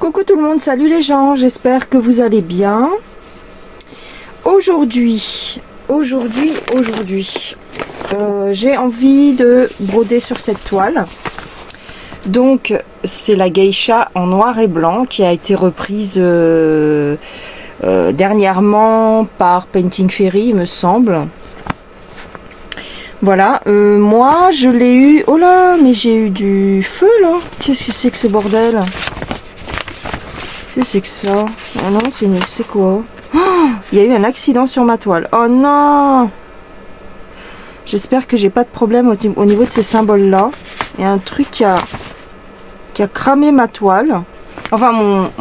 Coucou tout le monde, salut les gens, j'espère que vous allez bien. Aujourd'hui, j'ai envie de broder sur cette toile. Donc, c'est la geisha en noir et blanc qui a été reprise dernièrement par Painting Fairy, il me semble. Voilà, moi je l'ai eu... Oh là, mais j'ai eu du feu là. Qu'est-ce que c'est que ce bordel? Qu'est-ce que c'est que ça? Oh non, c'est quoi? Oh, il y a eu un accident sur ma toile. Oh non! J'espère que j'ai pas de problème au niveau de ces symboles là. Il y a un truc qui a cramé ma toile. Enfin,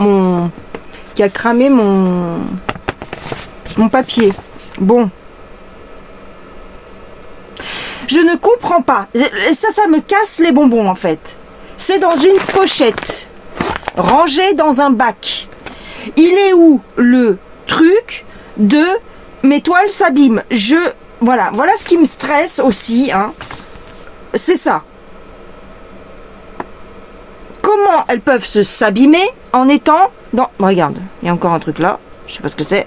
qui a cramé mon papier. Bon. Je ne comprends pas. Ça me casse les bonbons en fait. C'est dans une pochette. Rangé dans un bac. Il est où le truc de mes toiles s'abîment? Voilà ce qui me stresse aussi, hein. C'est ça. Comment elles peuvent s'abîmer en étant dans... Regarde, il y a encore un truc là. Je sais pas ce que c'est.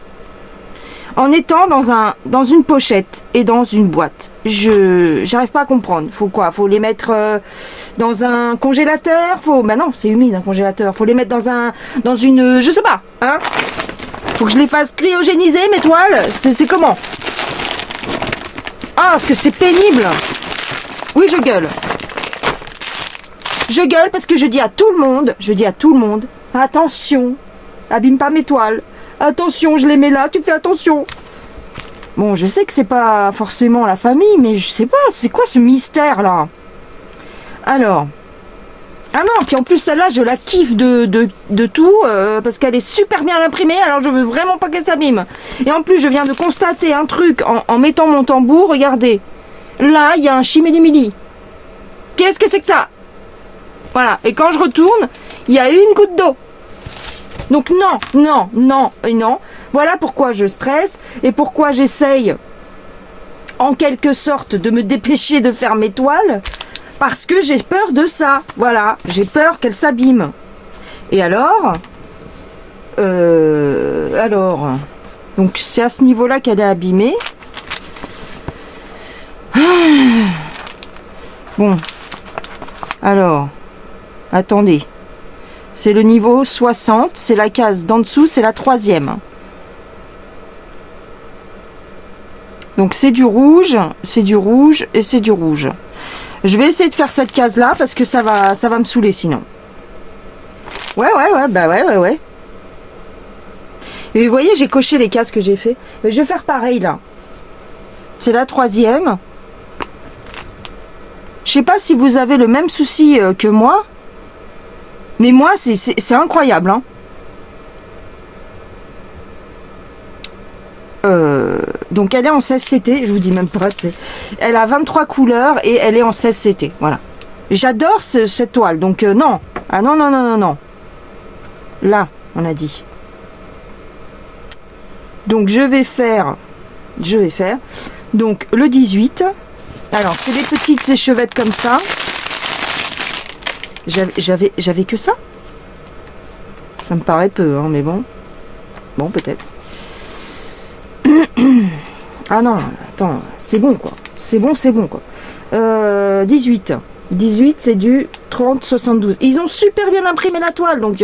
En étant dans une pochette et dans une boîte. J'arrive pas à comprendre. Faut quoi? Faut les mettre dans un congélateur? Bah non, c'est humide un congélateur. Faut les mettre dans une... Je sais pas, hein? Faut que je les fasse cryogéniser mes toiles? C'est comment? Ah, parce que c'est pénible. Oui, je gueule. Je gueule parce que je dis à tout le monde, attention, abîme pas mes toiles. Attention, je les mets là, tu fais attention. Bon, je sais que c'est pas forcément la famille, mais je sais pas, c'est quoi ce mystère là? Alors, ah non, puis en plus celle-là, je la kiffe de tout, parce qu'elle est super bien imprimée, alors je veux vraiment pas qu'elle s'abîme. Et en plus, je viens de constater un truc en mettant mon tambour, regardez. Là, il y a un chimili-mili. Qu'est-ce que c'est que ça? Voilà, et quand je retourne, il y a une goutte d'eau. Donc non. Voilà pourquoi je stresse et pourquoi j'essaye en quelque sorte de me dépêcher de faire mes toiles. Parce que j'ai peur de ça. Voilà, j'ai peur qu'elles s'abîment. Et alors, donc c'est à ce niveau-là qu'elle est abîmée. Bon, alors, attendez. C'est le niveau 60, c'est la case d'en dessous, c'est la 3e. Donc c'est du rouge et c'est du rouge. Je vais essayer de faire cette case-là parce que ça va me saouler sinon. Ouais. Et vous voyez, j'ai coché les cases que j'ai fait. Mais je vais faire pareil là. C'est la 3e. Je sais pas si vous avez le même souci que moi. Mais moi, c'est incroyable, hein. Donc elle est en 16 CT, je vous dis même pas, elle a 23 couleurs et elle est en 16 CT, voilà. J'adore cette toile, donc non. Ah non. Là, on a dit. Donc je vais faire, donc le 18. Alors, c'est des petites échevettes comme ça. J'avais que ça. Ça me paraît peu, hein, mais bon. Bon, peut-être. Ah non, attends, c'est bon, quoi. C'est bon, quoi. 18. 18, c'est du 30-72. Ils ont super bien imprimé la toile, donc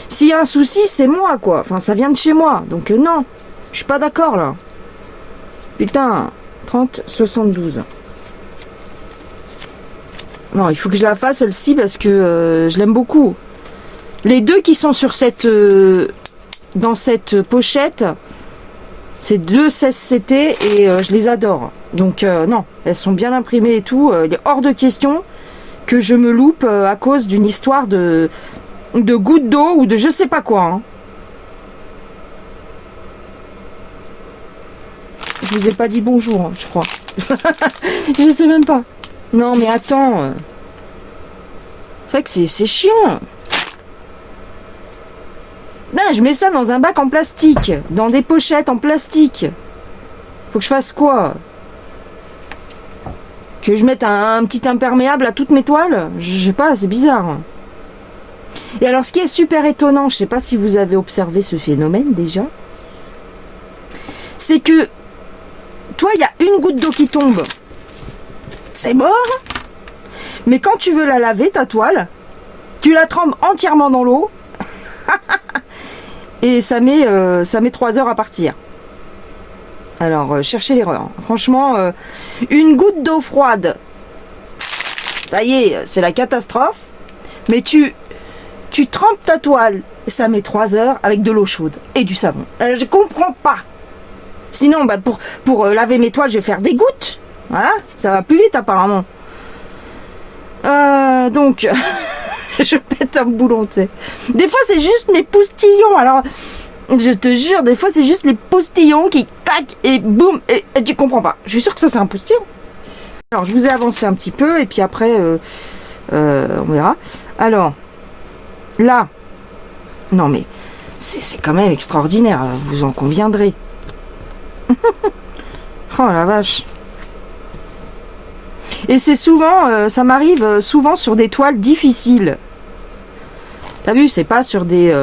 s'il y a un souci, c'est moi, quoi. Enfin, ça vient de chez moi, donc non. Je suis pas d'accord, là. Putain, 30-72. Non, il faut que je la fasse celle-ci parce que je l'aime beaucoup. Les deux qui sont sur dans cette pochette, c'est deux 16CT et je les adore. Donc non, elles sont bien imprimées et tout. Il est hors de question que je me loupe à cause d'une histoire de gouttes d'eau ou de je sais pas quoi. Hein. Je vous ai pas dit bonjour, hein, je crois. Je sais même pas. Non mais attends, c'est vrai que c'est chiant. Non, je mets ça dans un bac en plastique, dans des pochettes en plastique. Faut que je fasse quoi? Que je mette un petit imperméable à toutes mes toiles? Je sais pas, c'est bizarre. Et alors, ce qui est super étonnant, je sais pas si vous avez observé ce phénomène déjà, c'est que, toi, il y a une goutte d'eau qui tombe, c'est mort. Mais quand tu veux la laver, ta toile, tu la trempes entièrement dans l'eau, et ça met 3 heures à partir. Alors, cherchez l'erreur. Franchement, une goutte d'eau froide, ça y est, c'est la catastrophe. Mais tu trempes ta toile, et ça met 3 heures avec de l'eau chaude et du savon. Je comprends pas. Sinon, bah, pour laver mes toiles, je vais faire des gouttes. Voilà, ça va plus vite apparemment. Donc, je pète un boulon, tu sais. Des fois, c'est juste mes postillons. Alors, je te jure, des fois, c'est juste les postillons qui tac et boum, et tu comprends pas. Je suis sûre que ça, c'est un postillon. Alors, je vous ai avancé un petit peu, et puis après, on verra. Alors, là, non mais, c'est quand même extraordinaire, vous en conviendrez. Oh la vache. Et c'est souvent, ça m'arrive souvent sur des toiles difficiles. T'as vu, c'est pas sur des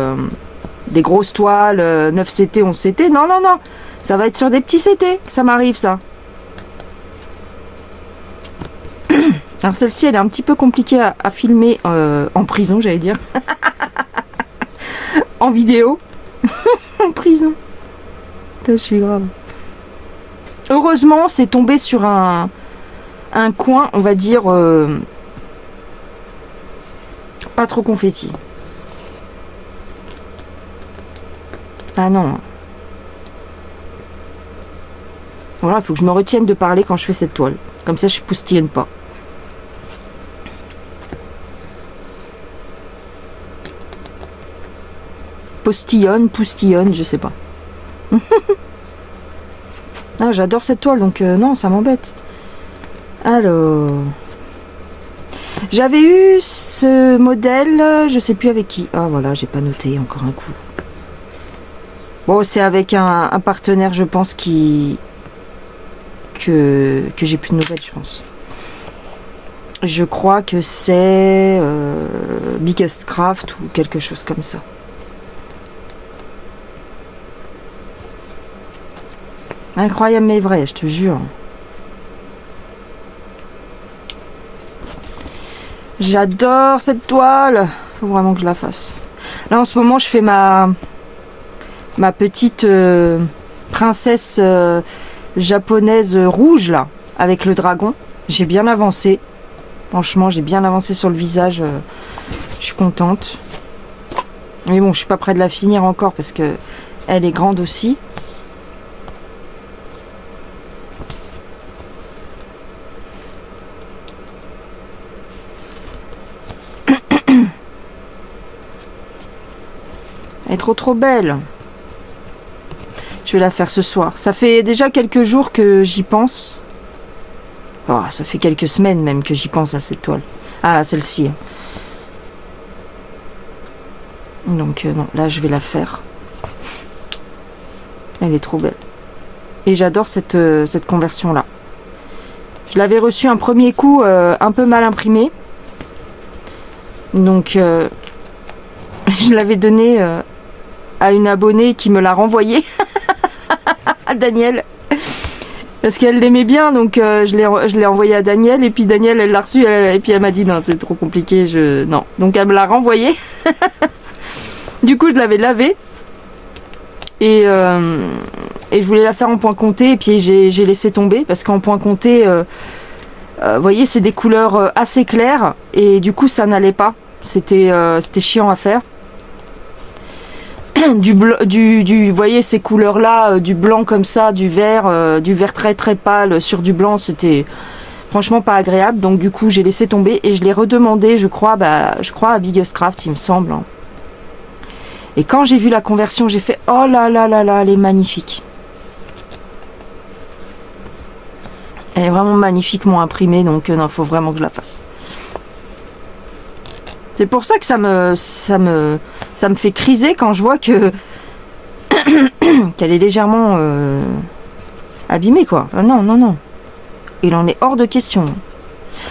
grosses toiles, 9 CT, 11 CT. Non, non, non. Ça va être sur des petits CT. Ça m'arrive, ça. Alors celle-ci, elle est un petit peu compliquée à filmer en prison, j'allais dire. En vidéo. En prison. Putain, je suis grave. Heureusement, c'est tombé sur un coin, on va dire, pas trop confetti. Ah non. Voilà, il faut que je me retienne de parler quand je fais cette toile. Comme ça, je postillonne pas. Poustillonne, je sais pas. Ah, j'adore cette toile, donc non, ça m'embête. Alors, j'avais eu ce modèle, je sais plus avec qui. Ah voilà, j'ai pas noté encore un coup. Bon, c'est avec un partenaire, je pense, que j'ai plus de nouvelles, je pense. Je crois que c'est Biggest Craft ou quelque chose comme ça. Incroyable mais vrai, je te jure. J'adore cette toile. Faut vraiment que je la fasse. Là en ce moment je fais ma petite princesse japonaise rouge là, avec le dragon. J'ai bien avancé. Franchement j'ai bien avancé sur le visage. Je suis contente. Mais bon je suis pas près de la finir encore parce que elle est grande aussi. Elle est trop belle. Je vais la faire ce soir. Ça fait déjà quelques jours que j'y pense. Oh, ça fait quelques semaines même que j'y pense à cette toile. Ah, celle-ci. Donc non, là je vais la faire. Elle est trop belle. Et j'adore cette conversion là. Je l'avais reçue un premier coup un peu mal imprimé. Donc je l'avais donné à une abonnée qui me l'a renvoyé. À Daniel. Parce qu'elle l'aimait bien, donc je l'ai envoyé à Daniel. Et puis Daniel, elle l'a reçu. Et puis elle m'a dit non, c'est trop compliqué. Non. Donc elle me l'a renvoyé. Du coup, je l'avais lavé. Et je voulais la faire en point compté. Et puis j'ai laissé tomber. Parce qu'en point compté, vous voyez, c'est des couleurs assez claires. Et du coup, ça n'allait pas. C'était chiant à faire. Vous voyez ces couleurs là, du blanc comme ça, du vert très très pâle sur du blanc, c'était franchement pas agréable. Donc du coup j'ai laissé tomber et je l'ai redemandé, je crois à Biggest Craft, il me semble. Et quand j'ai vu la conversion, j'ai fait oh là là là là, elle est magnifique. Elle est vraiment magnifiquement imprimée, donc non, faut vraiment que je la fasse. C'est pour ça que ça me fait criser quand je vois que qu'elle est légèrement abîmée quoi. Ah non, non, non. Il en est hors de question.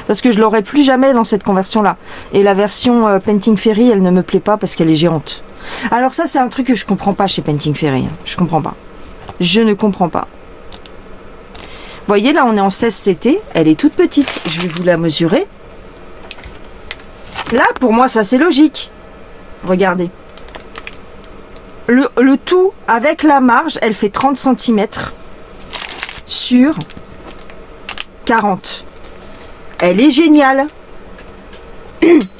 Parce que je l'aurai plus jamais dans cette conversion-là. Et la version Painting Fairy, elle ne me plaît pas parce qu'elle est géante. Alors ça, c'est un truc que je comprends pas chez Painting Fairy. Je comprends pas. Je ne comprends pas. Vous voyez, là, on est en 16CT. Elle est toute petite. Je vais vous la mesurer. Là, pour moi, ça, c'est logique. Regardez. Le tout, avec la marge, elle fait 30 cm sur 40. Elle est géniale.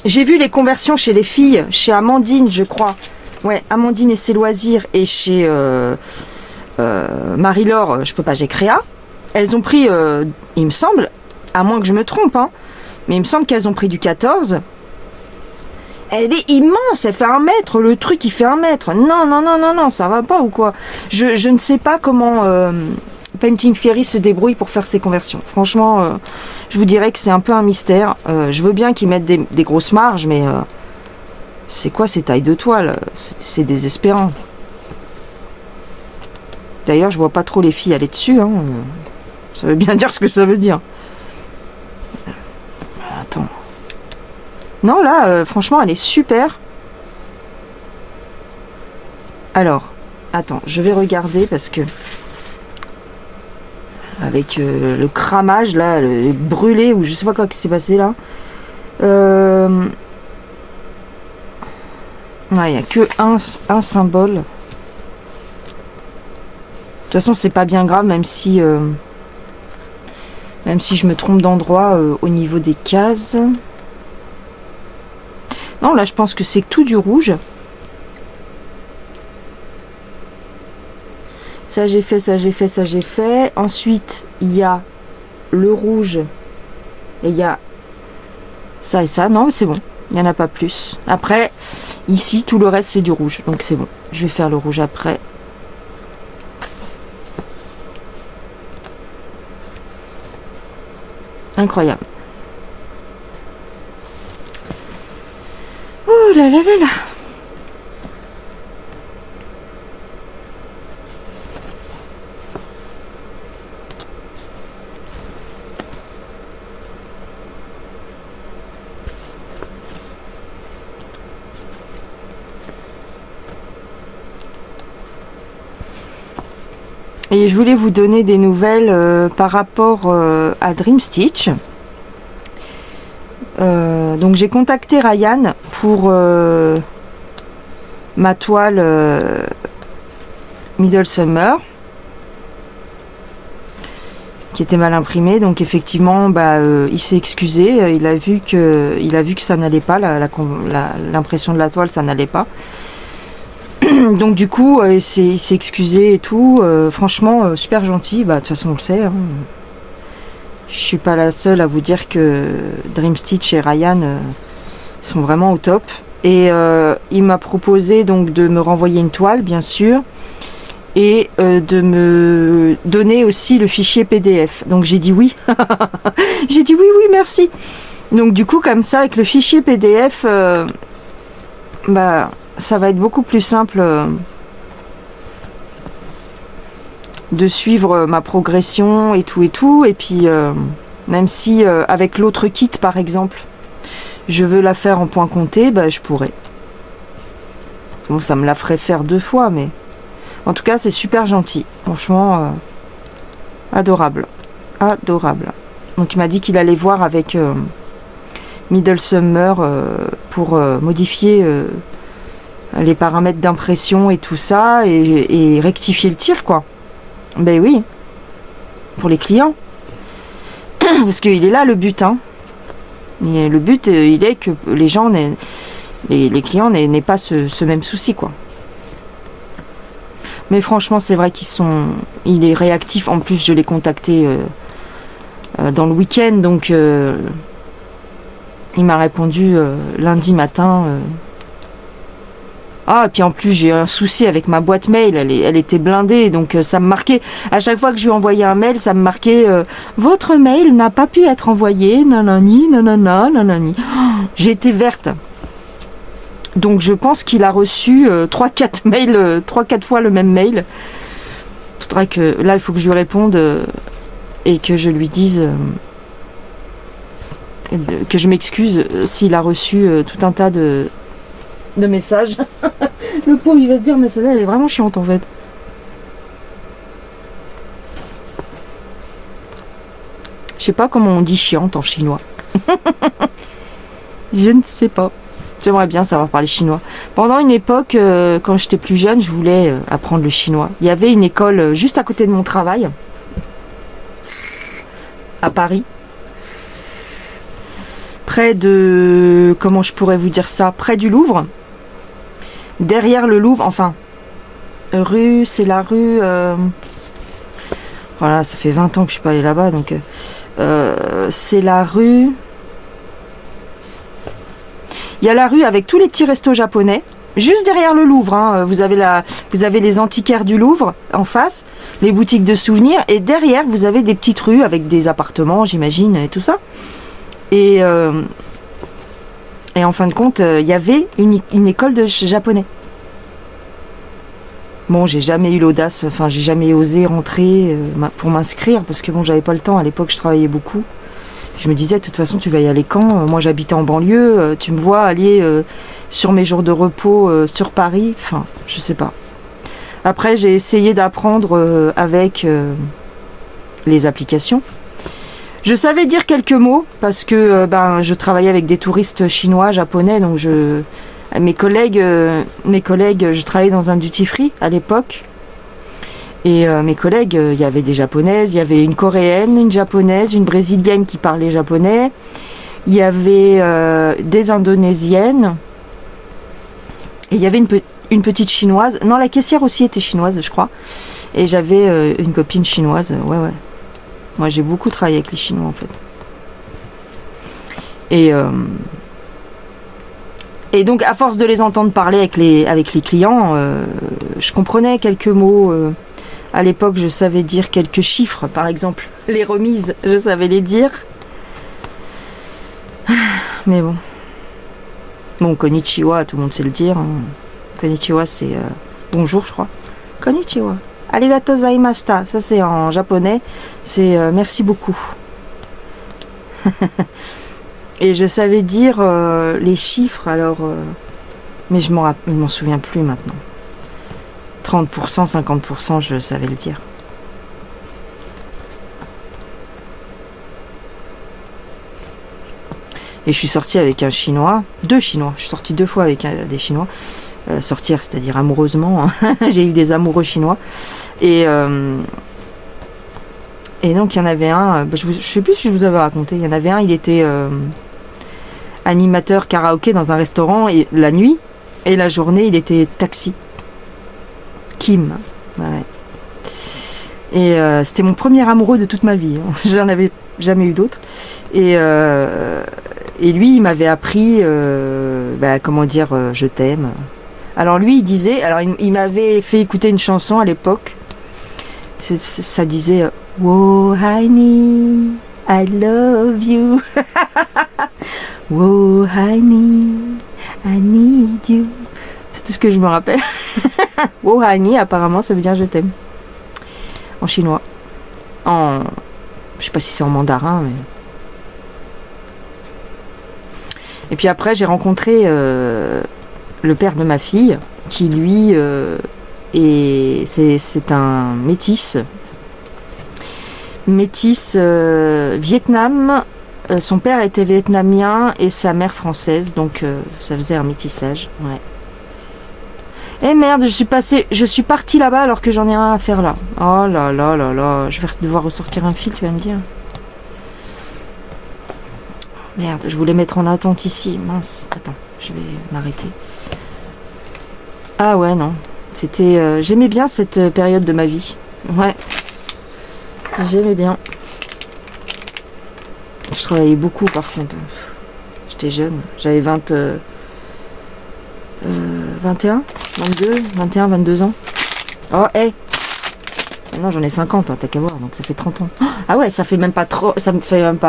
J'ai vu les conversions chez les filles, chez Amandine, je crois. Ouais, Amandine et ses loisirs, et chez Marie-Laure, je peux pas, j'ai créa. Elles ont pris, il me semble, à moins que je me trompe, hein, mais il me semble qu'elles ont pris du 14. Elle est immense, elle fait 1 mètre, le truc il fait 1 mètre. Non, non, non, non, non, ça va pas ou quoi? Je ne sais pas comment Painting Fairy se débrouille pour faire ses conversions. Franchement, je vous dirais que c'est un peu un mystère. Je veux bien qu'ils mettent des grosses marges, mais c'est quoi ces tailles de toile? C'est désespérant. D'ailleurs, je vois pas trop les filles aller dessus. Hein. Ça veut bien dire ce que ça veut dire. Attends. Non, là, franchement, elle est super. Alors, attends, je vais regarder parce que avec le cramage, là, le brûlé, ou je sais pas quoi qui s'est passé là. Ouais, il n'y a que un symbole. De toute façon, c'est pas bien grave, même si je me trompe d'endroit au niveau des cases. Non, là, je pense que c'est tout du rouge. Ça, j'ai fait, ça, j'ai fait, ça, j'ai fait. Ensuite, il y a le rouge. Et il y a ça et ça. Non, c'est bon. Il n'y en a pas plus. Après, ici, tout le reste, c'est du rouge. Donc, c'est bon. Je vais faire le rouge après. Incroyable. Oh là là là là. Et je voulais vous donner des nouvelles par rapport à Dream Stitch. Donc j'ai contacté Ryan pour ma toile Middle Summer qui était mal imprimée. Donc effectivement, il s'est excusé. Il a vu que ça n'allait pas. L'impression de la toile, ça n'allait pas. Donc du coup, il s'est excusé et tout. Franchement, super gentil. De toute façon, on le sait. Hein. Je suis pas la seule à vous dire que Dream Stitch et Ryan sont vraiment au top. Et il m'a proposé donc de me renvoyer une toile, bien sûr, et de me donner aussi le fichier PDF. Donc j'ai dit oui. J'ai dit oui, oui, merci. Donc du coup, comme ça, avec le fichier PDF, ça va être beaucoup plus simple de suivre ma progression et tout. Et puis, même si avec l'autre kit, par exemple, je veux la faire en point compté, je pourrais. Bon, ça me la ferait faire 2 fois, mais en tout cas, c'est super gentil. Franchement, adorable. Adorable. Donc, il m'a dit qu'il allait voir avec Middle Summer pour modifier les paramètres d'impression et tout ça, et rectifier le tir, quoi. Ben oui, pour les clients. Parce qu'il est là le but, hein. Le but, il est que les gens, les clients n'aient pas ce même souci, quoi. Mais franchement, c'est vrai il est réactif. En plus, je l'ai contacté dans le week-end, donc il m'a répondu lundi matin. Ah, et puis en plus, j'ai un souci avec ma boîte mail, elle était blindée, donc ça me marquait, à chaque fois que je lui envoyais un mail, ça me marquait votre mail n'a pas pu être envoyé, nanani, nanana, nanani. Oh, j'étais verte. Donc je pense qu'il a reçu 3-4 mails, 3-4 fois le même mail. Faudrait que, là, il faut que je lui réponde et que je lui dise que je m'excuse s'il a reçu tout un tas de messages. Le pauvre, il va se dire, mais celle-là, elle est vraiment chiante en fait. Je sais pas comment on dit chiante en chinois. Je ne sais pas. J'aimerais bien savoir parler chinois. Pendant une époque, quand j'étais plus jeune, je voulais apprendre le chinois. Il y avait une école juste à côté de mon travail, à Paris. Près de... Comment je pourrais vous dire ça? Près du Louvre. Derrière le Louvre, enfin... Rue, c'est la rue... Voilà, ça fait 20 ans que je suis pas allée là-bas, donc... c'est la rue... Il y a la rue avec tous les petits restos japonais. Juste derrière le Louvre, hein, vous avez les antiquaires du Louvre en face, les boutiques de souvenirs, et derrière vous avez des petites rues avec des appartements, j'imagine, et tout ça. Et en fin de compte, il y avait une école de japonais. Bon, j'ai jamais eu l'audace, enfin j'ai jamais osé rentrer pour m'inscrire, parce que bon, j'avais pas le temps, à l'époque je travaillais beaucoup. Je me disais, de toute façon, tu vas y aller quand? Moi, j'habitais en banlieue, tu me vois aller sur mes jours de repos sur Paris. Enfin, je sais pas. Après, j'ai essayé d'apprendre avec les applications. Je savais dire quelques mots parce que je travaillais avec des touristes chinois, japonais, donc mes collègues, je travaillais dans un duty free à l'époque. Et mes collègues, il y avait des japonaises, il y avait une coréenne, une japonaise, une brésilienne qui parlait japonais, il y avait des indonésiennes, et il y avait une petite chinoise. Non, la caissière aussi était chinoise, je crois. Et j'avais une copine chinoise, ouais. Moi, j'ai beaucoup travaillé avec les Chinois, en fait. Et donc, à force de les entendre parler avec les clients, je comprenais quelques mots. À l'époque, je savais dire quelques chiffres, par exemple. Les remises, je savais les dire. Mais bon. Bon, konnichiwa, tout le monde sait le dire. Hein. Konnichiwa, c'est bonjour, je crois. Konnichiwa. Arigatou gozaimashita. Ça, c'est en japonais. C'est merci beaucoup. Et je savais dire les chiffres, alors... mais je m'en souviens plus maintenant. 30%, 50%, je savais le dire. Et je suis sortie avec un Chinois, 2 Chinois. Je suis sortie 2 fois avec des Chinois. Sortir, c'est-à-dire amoureusement. Hein. J'ai eu des amoureux chinois. Et donc, il y en avait un, je ne sais plus si je vous avais raconté, il y en avait un, il était animateur karaoké dans un restaurant et, la nuit, et la journée, il était taxi. Kim. Ouais. Et c'était mon premier amoureux de toute ma vie. Hein. J'en avais jamais eu d'autres. Et lui, il m'avait appris, comment dire, je t'aime. Alors lui, il disait, alors il m'avait fait écouter une chanson à l'époque. Ça disait, Wo honey, I love you. Wo honey, I need you. C'est tout ce que je me rappelle. Wo honey, apparemment, ça veut dire je t'aime. En chinois. Je sais pas si c'est en mandarin, mais... Et puis après, j'ai rencontré le père de ma fille, qui lui c'est un métis. Métis Vietnam. Son père était vietnamien et sa mère française, donc ça faisait un métissage. Ouais. Eh merde, je suis partie là-bas alors que j'en ai rien à faire là. Oh là là là là, je vais devoir ressortir un fil, tu vas me dire. Merde, je voulais mettre en attente ici. Mince, attends, je vais m'arrêter. Ah ouais, non. C'était... j'aimais bien cette période de ma vie. Ouais. J'aimais bien. Je travaillais beaucoup par contre. J'étais jeune. J'avais 21, 22 ans. Oh, hé Non, j'en ai 50, hein, t'as qu'à voir, donc ça fait 30 ans. Ah ouais, ça me fait même pas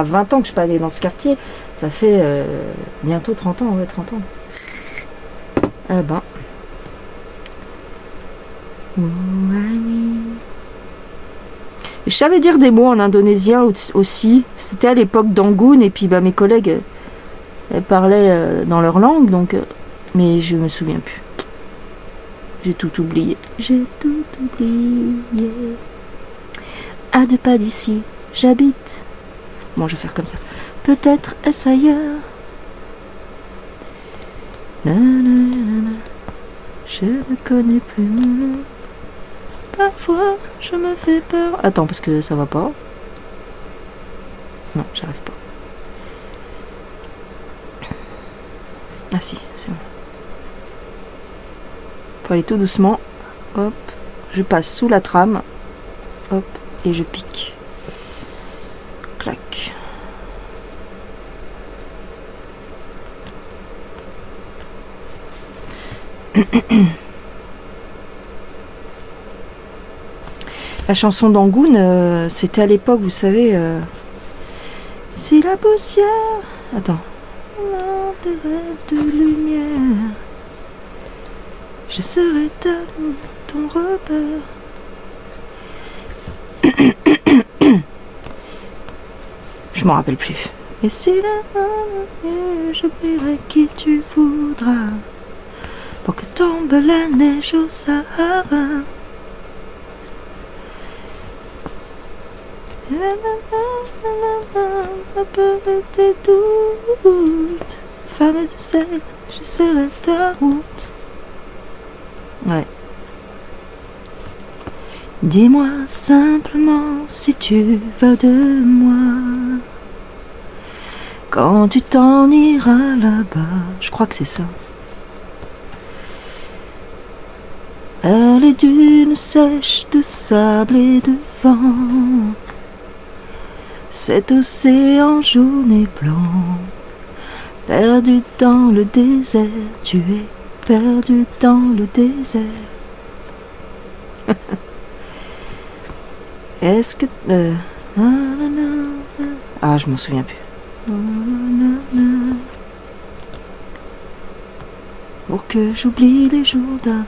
20 ans que je suis pas allée dans ce quartier. Ça fait bientôt 30 ans, ouais, 30 ans. Ah ben. Je savais dire des mots en indonésien aussi. C'était à l'époque d'Angoon, et puis bah, mes collègues elles parlaient dans leur langue, donc, mais je me souviens plus. J'ai tout oublié. J'ai tout oublié. À 2 pas d'ici, j'habite. Bon, je vais faire comme ça. Peut-être est-ce ailleurs. Na, na, na, na. Je ne connais plus mon nom. Parfois, je me fais peur. Attends, parce que ça va pas. Non, j'arrive pas. Ah si, c'est bon. Faut aller tout doucement. Hop, je passe sous la trame. Hop, et je pique. Clac. La chanson d'Angoon, c'était à l'époque, vous savez, si la poussière... Attends. Des rêves de lumière, je serai ton repère. Je m'en rappelle plus. Et si là, je brillerai qui tu voudras, pour que tombe la neige au Sahara. La peur et tes doutes, femme de sel, je serai ta route. Ouais. Dis-moi simplement si tu veux de moi, quand tu t'en iras là-bas. Je crois que c'est ça. Vers les dunes sèches de sable et de vent, cet océan jaune et blanc, perdu dans le désert, tu es perdu dans le désert. Est-ce que... Ah, je m'en souviens plus. Pour que j'oublie les jours d'avant.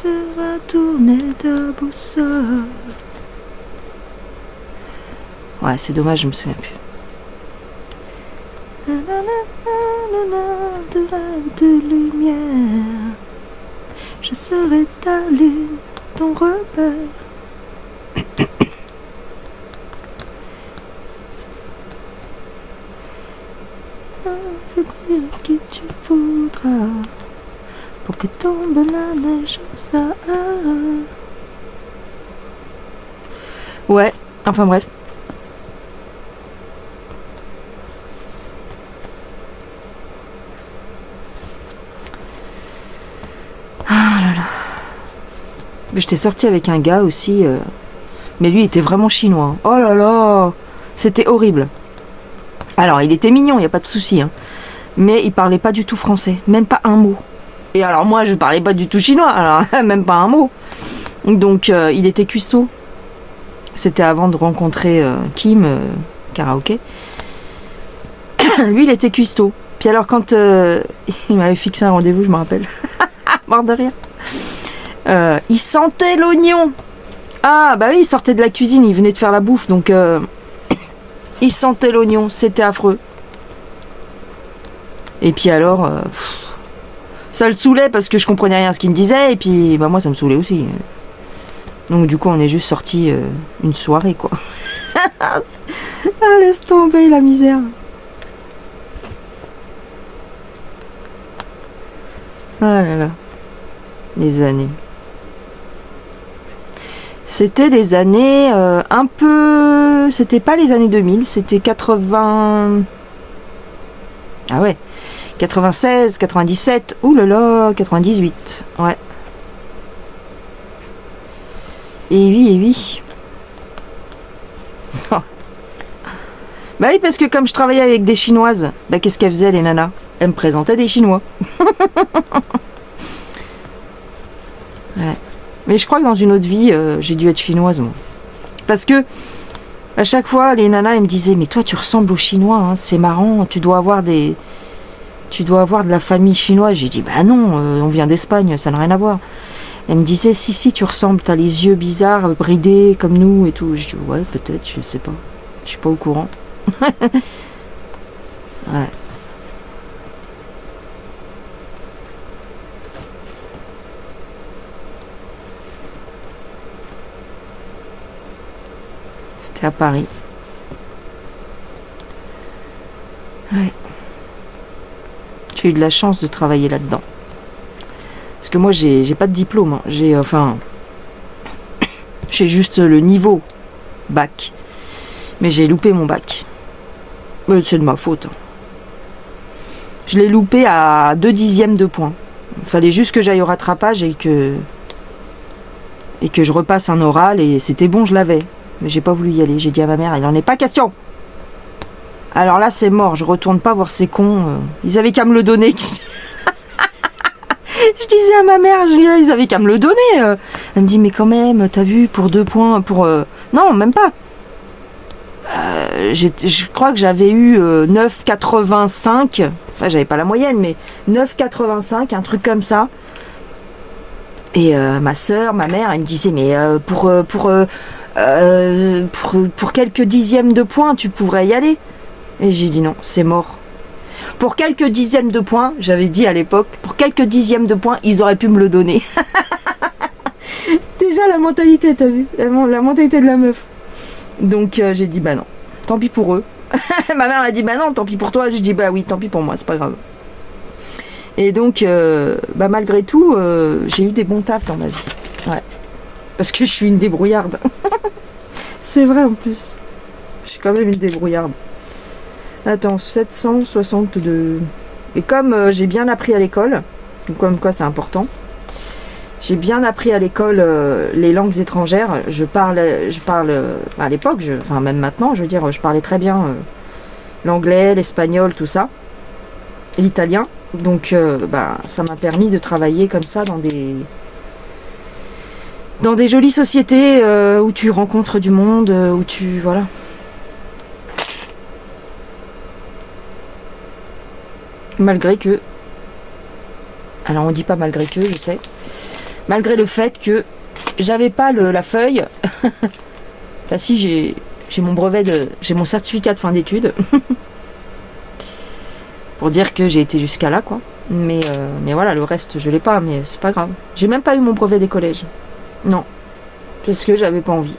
Je vais tourner ta boussole. Ouais, c'est dommage, je me souviens plus. De rêve de lumière, je serai ta lune, ton repère. Je brille qui tu voudras, pour que tombe la neige au Sahara. Ouais, enfin bref. Ah là là. Mais j'étais sortie avec un gars aussi, mais lui il était vraiment chinois. Oh là là, c'était horrible. Alors il était mignon, il n'y a pas de souci, hein. Mais il parlait pas du tout français, même pas un mot. Et alors moi je parlais pas du tout chinois, alors même pas un mot. Donc il était cuistot. C'était avant de rencontrer Kim, karaoké. Lui il était cuistot. Puis alors quand il m'avait fixé un rendez-vous, je me rappelle, mort de rire. Il sentait l'oignon. Ah bah oui, il sortait de la cuisine, il venait de faire la bouffe, donc il sentait l'oignon, c'était affreux. Et puis alors, ça le saoulait parce que je comprenais rien à ce qu'il me disait, et puis bah moi ça me saoulait aussi. Donc du coup on est juste sortis une soirée quoi. Ah laisse tomber la misère. Ah là là, les années. C'était les années un peu... C'était pas les années 2000, c'était 80... Ah ouais, 96, 97, oulala, 98, ouais. Et oui. Bah oui, parce que comme je travaillais avec des Chinoises, bah qu'est-ce qu'elles faisaient les nanas? Elles me présentaient des Chinois. Ouais. Mais je crois que dans une autre vie, j'ai dû être chinoise, moi. Parce que, à chaque fois, les nanas, elles me disaient, mais toi, tu ressembles aux Chinois, hein, c'est marrant, tu dois avoir des tu dois avoir de la famille chinoise. J'ai dit, bah non, on vient d'Espagne, ça n'a rien à voir. Elle me disait, si, tu ressembles, t'as les yeux bizarres, bridés, comme nous et tout. Je dis, ouais, peut-être, je sais pas. Je suis pas au courant. Ouais. C'était à Paris. Ouais. J'ai eu de la chance de travailler là-dedans. Parce que moi, j'ai pas de diplôme. Hein. J'ai juste le niveau bac. Mais j'ai loupé mon bac. C'est de ma faute. Hein. Je l'ai loupé à 2/10 de point. Il fallait juste que j'aille au rattrapage et que je repasse un oral et c'était bon, je l'avais. Mais j'ai pas voulu y aller. J'ai dit à ma mère, il en est pas question. Alors là, c'est mort. Je retourne pas voir ces cons. Ils avaient qu'à me le donner. Je disais à ma mère, ils avaient qu'à me le donner. Elle me dit, mais quand même, t'as vu, pour 2 points, non, même pas. Je crois que j'avais eu 9,85. Enfin, j'avais pas la moyenne, mais 9,85, un truc comme ça. Et ma soeur, ma mère, elle me disait, mais pour quelques dixièmes de points, tu pourrais y aller. Et j'ai dit non, c'est mort. Pour quelques dixièmes de points, j'avais dit à l'époque, pour quelques dixièmes de points, ils auraient pu me le donner. Déjà la mentalité, t'as vu, la mentalité de la meuf. Donc j'ai dit bah non, tant pis pour eux. Ma mère a dit bah non, tant pis pour toi. Je dis bah oui, tant pis pour moi, c'est pas grave. Et donc malgré tout, j'ai eu des bons tafs dans ma vie. Ouais. Parce que je suis une débrouillarde. C'est vrai en plus. Je suis quand même une débrouillarde. Attends, 762. Et comme j'ai bien appris à l'école, comme quoi c'est important, j'ai bien appris à l'école les langues étrangères. Je parle à l'époque, enfin même maintenant, je veux dire, je parlais très bien l'anglais, l'espagnol, tout ça, et l'italien. Donc ça m'a permis de travailler comme ça dans des jolies sociétés où tu rencontres du monde, où tu... Voilà. Malgré que... Alors on dit pas malgré que, je sais. Malgré le fait que j'avais pas la feuille. Enfin si, j'ai mon brevet j'ai mon certificat de fin d'études. Pour dire que j'ai été jusqu'à là, quoi. Mais voilà, le reste, je l'ai pas, mais c'est pas grave. J'ai même pas eu mon brevet des collèges. Non. Parce que j'avais pas envie.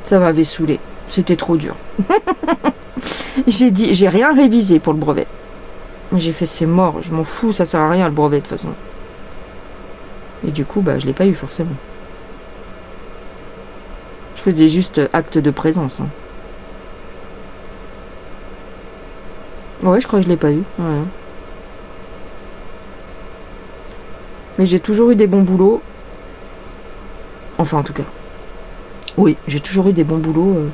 Ça m'avait saoulé. C'était trop dur. J'ai rien révisé pour le brevet. J'ai fait c'est mort, je m'en fous, ça sert à rien le brevet de toute façon. Et du coup, je l'ai pas eu forcément. Je faisais juste acte de présence. Hein. Ouais, je crois que je l'ai pas eu. Ouais. Mais j'ai toujours eu des bons boulots. Enfin, en tout cas. Oui, j'ai toujours eu des bons boulots.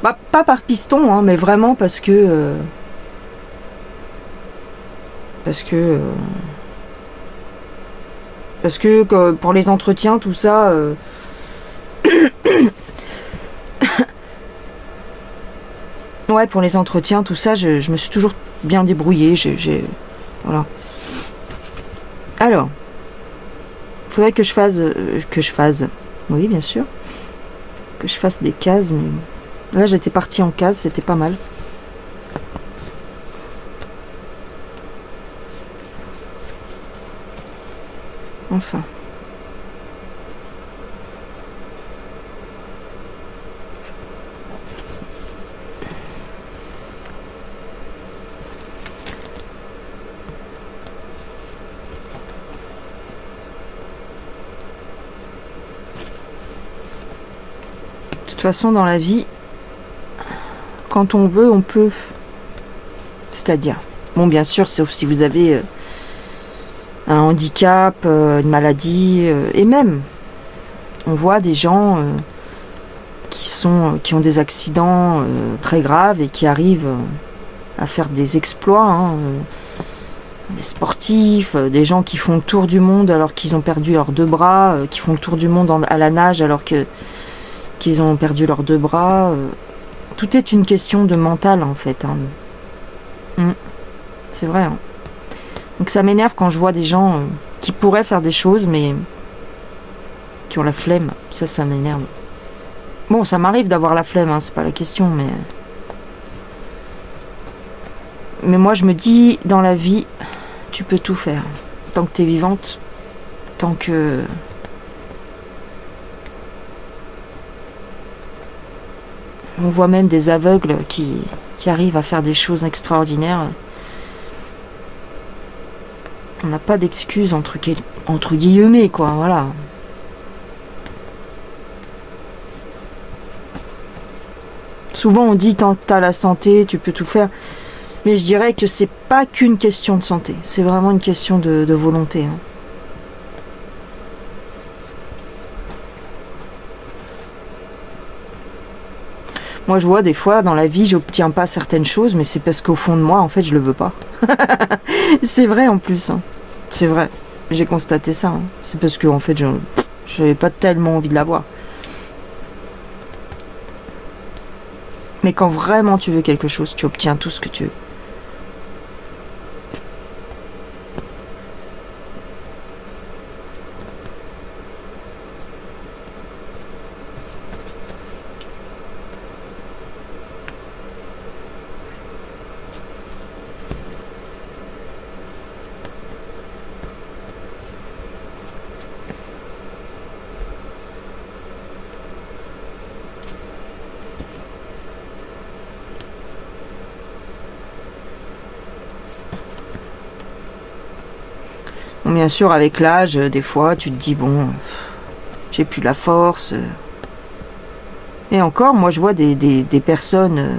Pas par piston, hein, mais vraiment parce que... Parce que pour les entretiens, tout ça... Ouais, pour les entretiens, tout ça, je me suis toujours bien débrouillée. Voilà. Alors, faudrait que je fasse... Oui, bien sûr. Que je fasse des cases, mais... Là, j'étais partie en case, c'était pas mal. Enfin. De toute façon, dans la vie, quand on veut, on peut. C'est-à-dire, bon, bien sûr, sauf si vous avez un handicap, une maladie, et même, on voit des gens qui ont des accidents très graves et qui arrivent à faire des exploits, hein, des sportifs, des gens qui font le tour du monde alors qu'ils ont perdu leurs 2 bras, qui font le tour du monde à la nage alors qu'ils ont perdu leurs 2 bras. Tout est une question de mental en fait. Hein. C'est vrai. Hein. Donc ça m'énerve quand je vois des gens qui pourraient faire des choses, mais qui ont la flemme. Ça m'énerve. Bon, ça m'arrive d'avoir la flemme, hein, c'est pas la question, mais... Mais moi, je me dis, dans la vie, tu peux tout faire. Tant que t'es vivante, tant que... On voit même des aveugles qui arrivent à faire des choses extraordinaires. On n'a pas d'excuses entre guillemets, quoi, voilà. Souvent on dit tant que t'as la santé, tu peux tout faire. Mais je dirais que c'est pas qu'une question de santé, c'est vraiment une question de volonté. Hein. Moi je vois des fois dans la vie j'obtiens pas certaines choses, mais c'est parce qu'au fond de moi en fait je le veux pas. C'est vrai en plus, hein. C'est vrai, j'ai constaté ça. Hein. C'est parce que en fait j'avais pas tellement envie de l'avoir. Mais quand vraiment tu veux quelque chose, tu obtiens tout ce que tu veux. Bien sûr, avec l'âge, des fois, tu te dis, bon, j'ai plus la force. Et encore, moi, je vois des personnes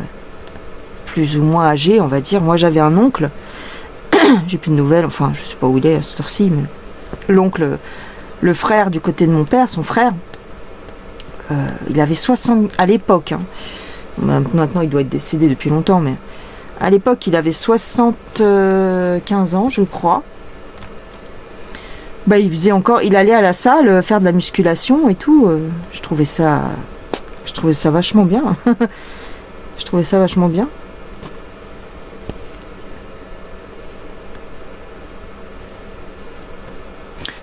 plus ou moins âgées, on va dire. Moi, j'avais un oncle, j'ai plus de nouvelles, enfin, je sais pas où il est à cette heure-ci, mais l'oncle, le frère du côté de mon père, son frère, il avait 60... À l'époque, hein, maintenant, il doit être décédé depuis longtemps, mais à l'époque, il avait 75 ans, je crois. Bah, il allait à la salle faire de la musculation et tout. Je trouvais ça vachement bien. Je trouvais ça vachement bien.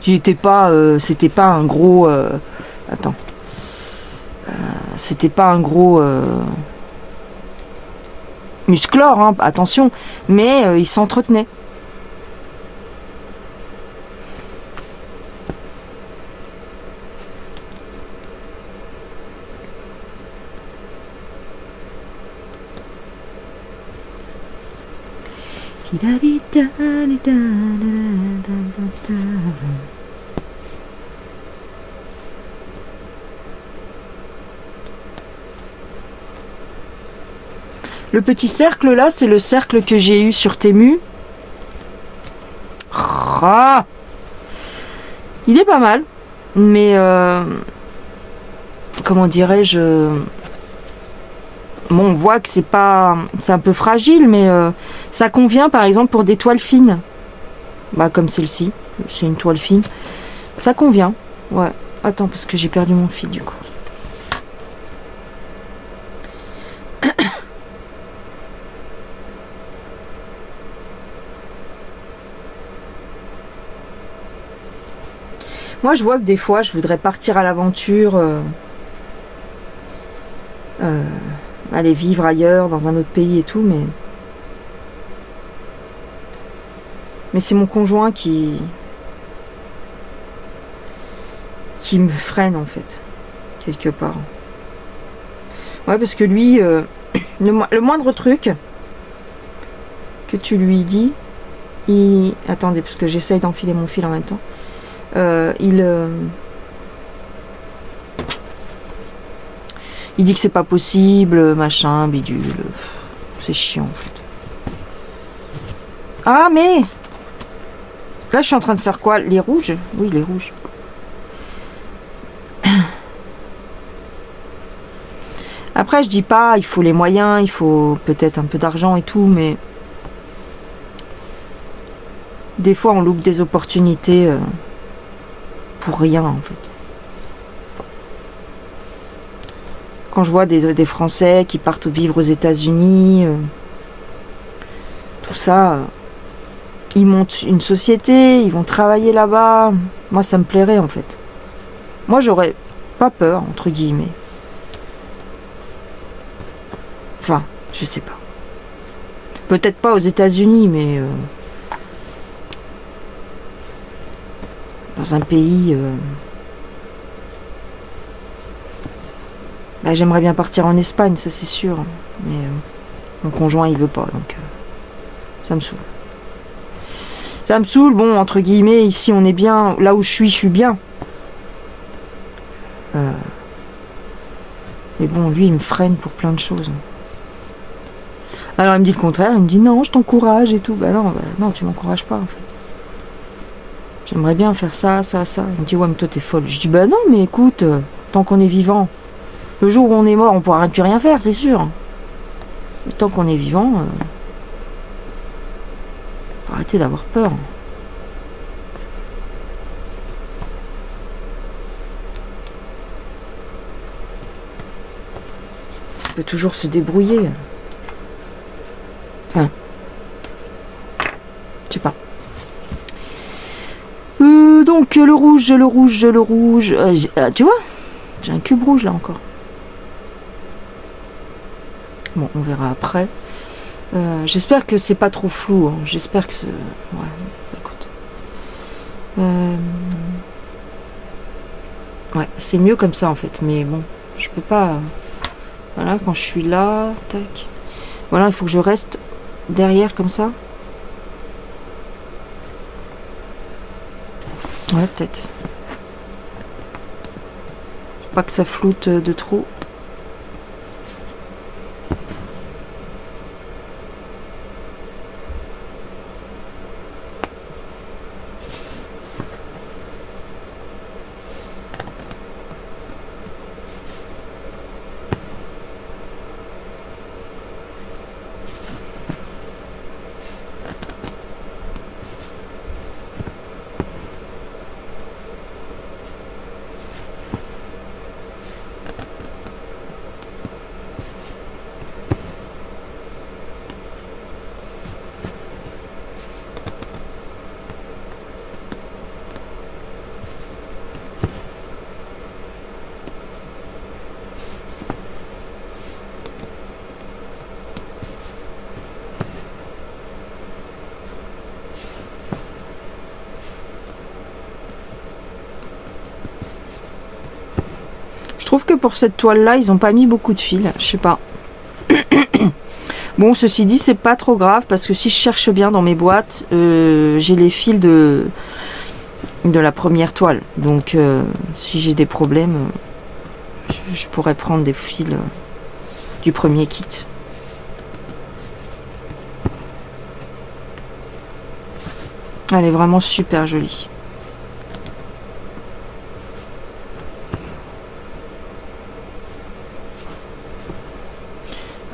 C'était pas un gros. Attends. C'était pas un gros musclore, hein, attention. Mais il s'entretenait. Le petit cercle là, c'est le cercle que j'ai eu sur Temu. Ah, il est pas mal, mais comment dirais-je, bon, on voit que c'est un peu fragile, mais ça convient par exemple pour des toiles fines. Bah comme celle-ci, c'est une toile fine. Ça convient. Ouais. Attends, parce que j'ai perdu mon fil du coup. Moi, je vois que des fois, je voudrais partir à l'aventure, aller vivre ailleurs, dans un autre pays et tout, mais c'est mon conjoint qui me freine en fait, quelque part. Ouais, parce que lui, le moindre truc que tu lui dis, attendez, parce que j'essaye d'enfiler mon fil en même temps. Il dit que c'est pas possible, machin, bidule. C'est chiant en fait. Ah mais là je suis en train de faire quoi? Les rouges? Oui, les rouges. Après je dis pas, il faut les moyens, il faut peut-être un peu d'argent et tout, mais des fois on loupe des opportunités pour rien en fait. Quand je vois des Français qui partent vivre aux États-Unis, tout ça, ils montent une société, ils vont travailler là-bas. Moi, ça me plairait en fait. Moi, j'aurais pas peur, entre guillemets. Enfin, je sais pas. Peut-être pas aux États-Unis, mais dans un pays... Bah, j'aimerais bien partir en Espagne, ça c'est sûr. Mais mon conjoint, il veut pas, donc ça me saoule. Ça me saoule, bon, entre guillemets, ici on est bien. Là où je suis bien. Mais bon, lui, il me freine pour plein de choses. Alors il me dit le contraire, il me dit non, je t'encourage et tout. Bah non, tu m'encourages pas en fait. J'aimerais bien faire ça, ça, ça. Il me dit ouais, mais toi t'es folle. Je dis bah non, mais écoute, tant qu'on est vivant, le jour où on est mort, on pourra plus rien faire, c'est sûr. Mais tant qu'on est vivant, faut arrêter d'avoir peur. On peut toujours se débrouiller. Enfin, je sais pas. Donc le rouge. Tu vois, j'ai un cube rouge là encore. Bon, on verra après. J'espère que c'est pas trop flou. Hein. J'espère que c'est... Ouais, écoute. Ouais, c'est mieux comme ça en fait. Mais bon, je peux pas... Voilà, quand je suis là, tac. Voilà, il faut que je reste derrière comme ça. Ouais, peut-être. Pas que ça floute de trop. Je trouve que pour cette toile là, ils ont pas mis beaucoup de fils, je sais pas. Bon, ceci dit, c'est pas trop grave parce que si je cherche bien dans mes boîtes, j'ai les fils de la première toile. Donc, si j'ai des problèmes, je pourrais prendre des fils du premier kit. Elle est vraiment super jolie.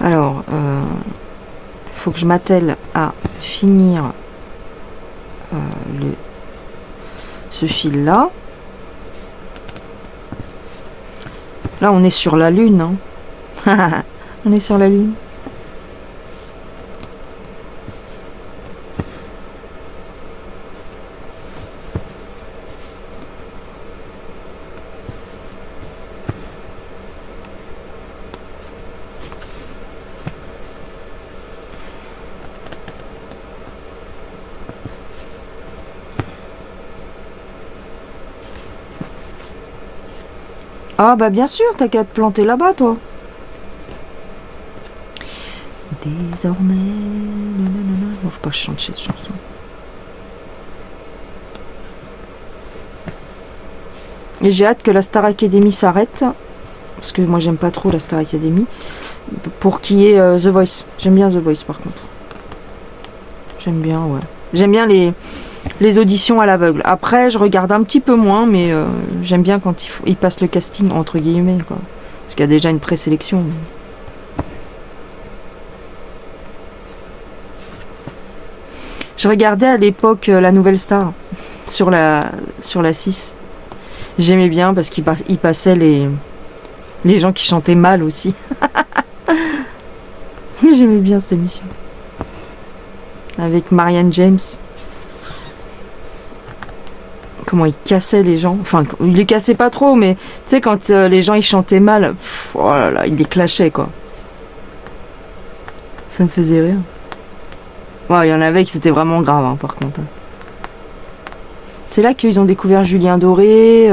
Alors, il faut que je m'attelle à finir ce fil là. Là, on est sur la lune. Hein. On est sur la lune. Ah bah bien sûr, t'as qu'à te planter là-bas, toi. Désormais... Non, faut pas que je chante cette chanson. Et j'ai hâte que la Star Academy s'arrête. Parce que moi, j'aime pas trop la Star Academy. Pour qu'il y ait The Voice. J'aime bien The Voice, par contre. J'aime bien, ouais. J'aime bien les auditions à l'aveugle. Après, je regarde un petit peu moins, mais j'aime bien quand ils passent le casting, entre guillemets, quoi. Parce qu'il y a déjà une présélection. Je regardais à l'époque la Nouvelle Star sur la 6. J'aimais bien parce qu'il passait les gens qui chantaient mal aussi. J'aimais bien cette émission. avec Marianne James. Comment il cassait les gens. Enfin, il les cassait pas trop, mais tu sais, quand les gens ils chantaient mal, oh là là, il les clashait quoi. Ça me faisait rire. Ouais, il y en avait qui c'était vraiment grave, hein, par contre. C'est là qu'ils ont découvert Julien Doré.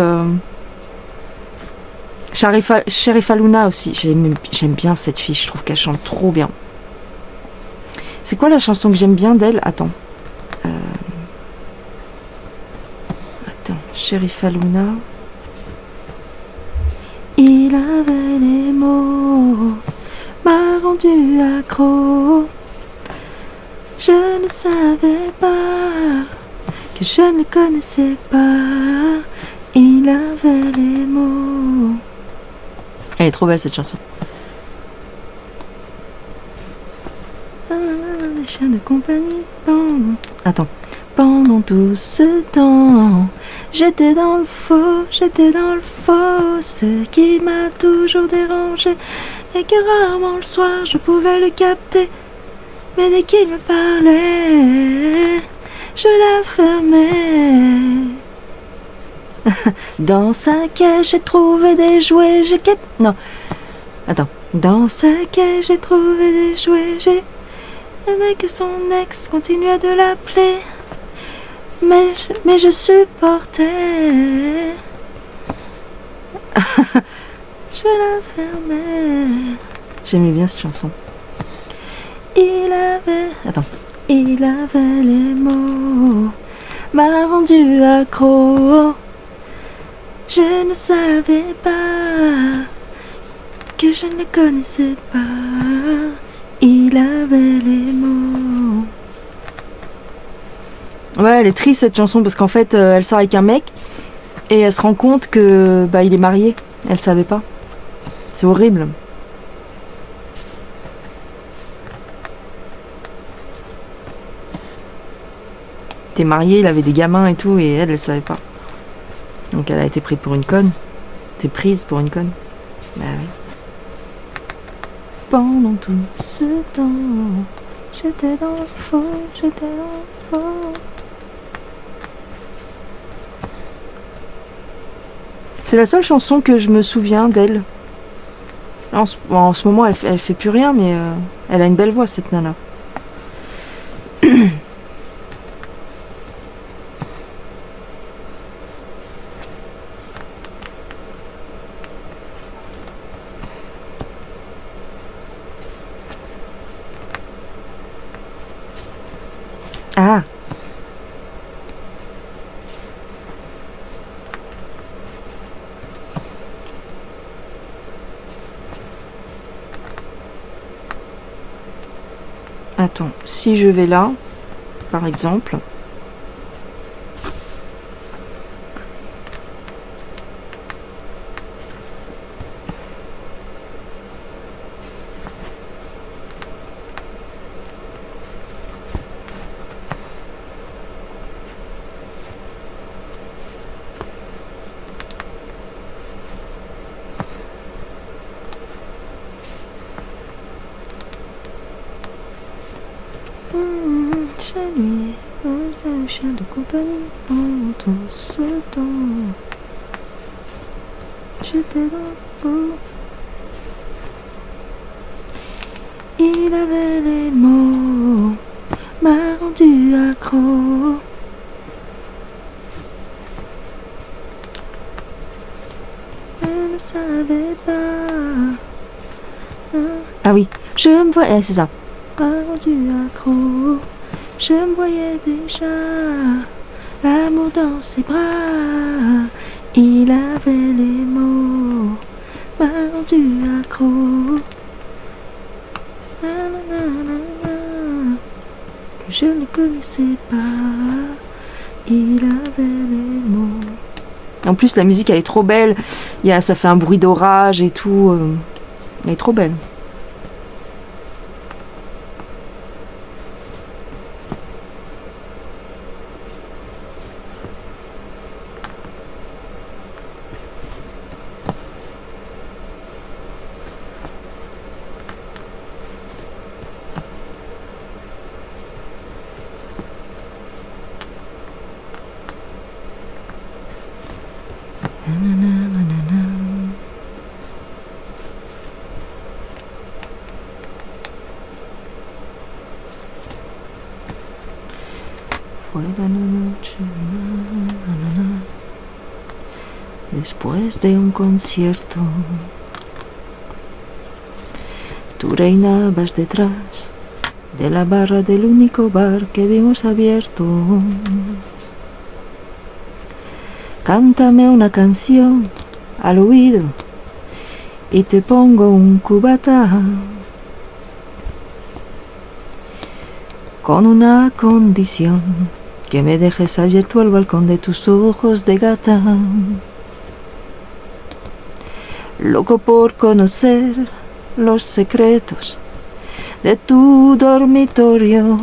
Sherifa Luna aussi. J'aime bien cette fille, je trouve qu'elle chante trop bien. C'est quoi la chanson que j'aime bien d'elle? Attends. Sherifa Luna. Il avait les mots, m'a rendu accro. Je ne savais pas que je ne le connaissais pas. Il avait les mots. Elle est trop belle cette chanson. Les chiens de compagnie. Attends. Pendant tout ce temps, j'étais dans le faux, ce qui m'a toujours dérangé, et que rarement le soir je pouvais le capter. Mais dès qu'il me parlait, je la fermais. Dans sa caisse j'ai trouvé des jouets, Non, attends. Dans sa caisse j'ai trouvé des jouets, et que son ex continuait de l'appeler. Mais je supportais. Je la fermais. J'aimais bien cette chanson. Il avait les mots, m'a rendu accro. Je ne savais pas que je ne le connaissais pas. Il avait les mots. Ouais, elle est triste cette chanson parce qu'en fait, elle sort avec un mec et elle se rend compte que il est marié. Elle savait pas. C'est horrible. Il était marié, il avait des gamins et tout, et elle savait pas. Donc elle a été prise pour une conne. T'es prise pour une conne. Bah oui. Pendant tout ce temps, j'étais dans le faux. C'est la seule chanson que je me souviens d'elle. En ce moment, elle fait plus rien, mais elle a une belle voix, cette nana. Ah! Attends, si je vais là, par exemple. Chez lui, un chien de compagnie pendant tout ce temps. J'étais dans le faux. Il avait les mots, m'a rendu accro. Je ne savais pas. Ah oui, je me voyais, c'est ça. M'a rendu accro. Je me voyais déjà, l'amour dans ses bras. Il avait les mots, m'a rendu accro. Que je ne connaissais pas. Il avait les mots. En plus, la musique, elle est trop belle. Ça fait un bruit d'orage et tout. Elle est trop belle. Fuera la noche, después de un concierto, tú reinabas detrás de la barra del único bar que vimos abierto. Cántame una canción al oído y te pongo un cubata con una condición, que me dejes abierto el balcón de tus ojos de gata. Loco por conocer los secretos de tu dormitorio.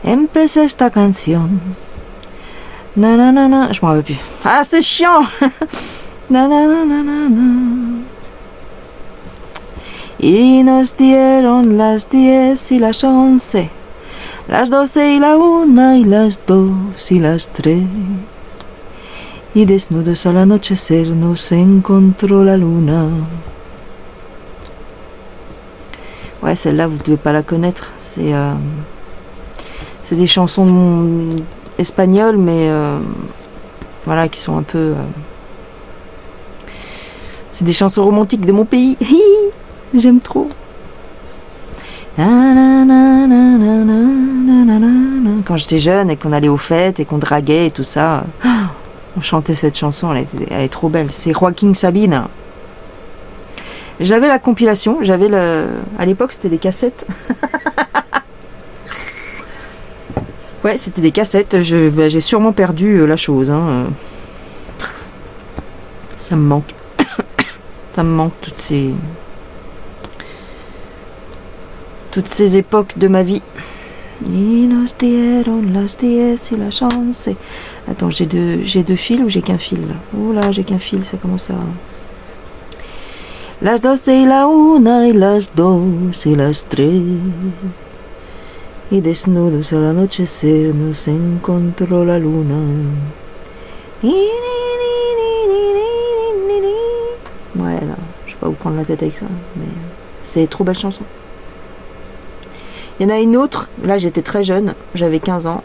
Empecé esta canción. Na na na na. Je m'en rappelle plus. Ah, c'est chiant. Na na na na na na. Y nos dieron las 10 y las 11, las 12 y la 1 y las 2 y las 3. Y desnudos al anochecer nos encontró la luna. Ouais, celle-là, vous ne devez pas la connaître. C'est des chansons espagnoles, mais voilà, qui sont un peu... c'est des chansons romantiques de mon pays. J'aime trop. Quand j'étais jeune et qu'on allait aux fêtes et qu'on draguait et tout ça, on chantait cette chanson, elle est trop belle. C'est Joaquin Sabina. J'avais la compilation, à l'époque c'était des cassettes. Ouais, c'était des cassettes. J'ai sûrement perdu la chose. Hein. Ça me manque. Ça me manque toutes ces époques de ma vie. Y nos dieron las 10 y las 11. Attends, j'ai deux fils ou j'ai qu'un fil là? Oh là, j'ai qu'un fil, ça commence à... Las 12 y la 1 y las 2 y las 3. Y desnudos al anochecer nos encontró la luna. Ouais, non, je sais pas où prendre la tête avec ça, mais c'est trop belle chanson. Il y en a une autre, là j'étais très jeune, j'avais 15 ans.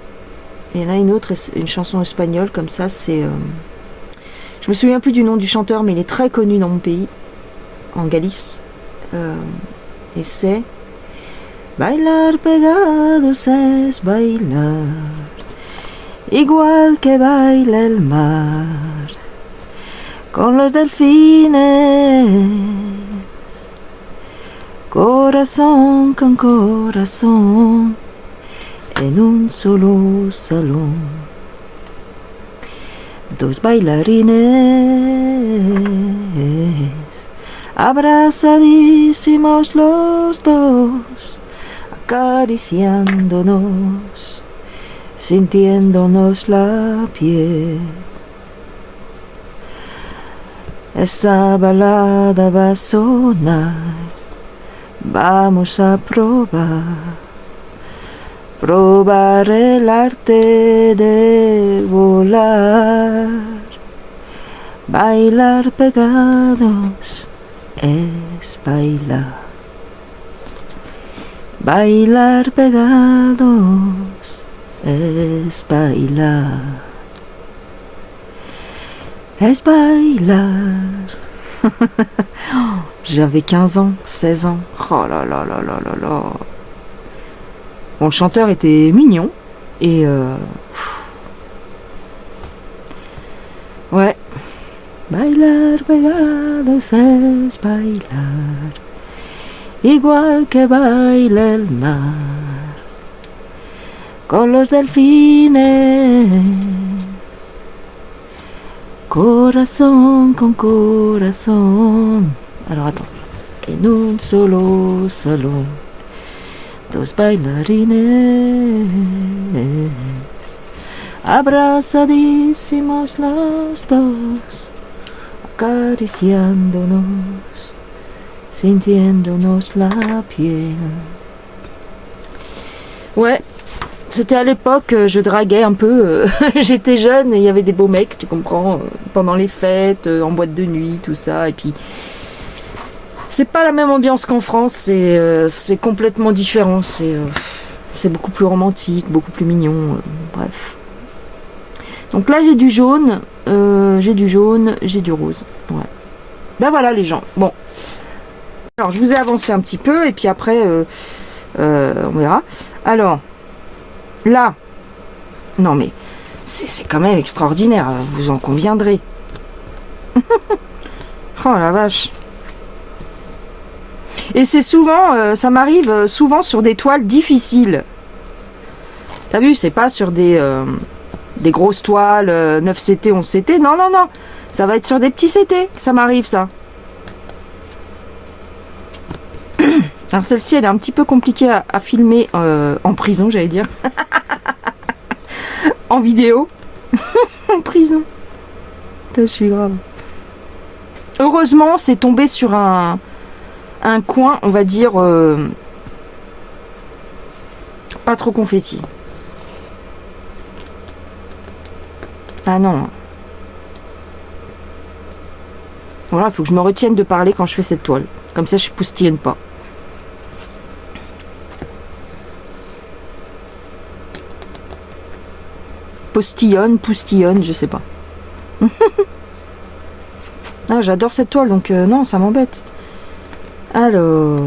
Il y en a une autre, une chanson espagnole comme ça, c'est... je me souviens plus du nom du chanteur, mais il est très connu dans mon pays, en Galice. Et c'est... Bailar pegados es bailar, igual que baila el mar, con los delfines, corazón con corazón, en un solo salón. Dos bailarines, abrazadísimos los dos, acariciándonos, sintiéndonos la piel. Esa balada va a sonar, vamos a probar el arte de volar, bailar pegados es bailar. Bailar pegados es bailar. Es bailar. J'avais 15 ans, 16 ans. Oh là là là là là là. Bon, le chanteur était mignon. Et ouais. Bailar pegados es bailar. Igual que baila el mar, con los delfines, corazón con corazón. Alors attends, en un solo salón, dos bailarines, abrazadísimos los dos, acariciándonos, sintiéndonos la piel. Ouais, C'était à l'époque, je draguais un peu. J'étais jeune et il y avait des beaux mecs, tu comprends, pendant les fêtes, en boîte de nuit, tout ça. Et puis, c'est pas la même ambiance qu'en France, c'est complètement différent. C'est beaucoup plus romantique, beaucoup plus mignon. Bref. Donc là, j'ai du jaune, j'ai du rose. Ouais. Ben voilà les gens. Bon. Alors, je vous ai avancé un petit peu et puis après, on verra. Alors, là, non mais, c'est quand même extraordinaire, vous en conviendrez. Oh la vache. Et c'est souvent, ça m'arrive souvent sur des toiles difficiles. T'as vu, c'est pas sur des grosses toiles, 9 CT, 11 CT. Non, non, non. Ça va être sur des petits CT. Ça m'arrive, ça. Alors, celle-ci, elle est un petit peu compliquée à filmer en prison, j'allais dire. En vidéo. En prison. Putain, je suis grave. Heureusement, c'est tombé sur un coin, on va dire, pas trop confetti. Ah non. Voilà, il faut que je me retienne de parler quand je fais cette toile. Comme ça, je poustillonne pas. Poustillonne, je sais pas. Ah, j'adore cette toile, donc non, ça m'embête. Alors...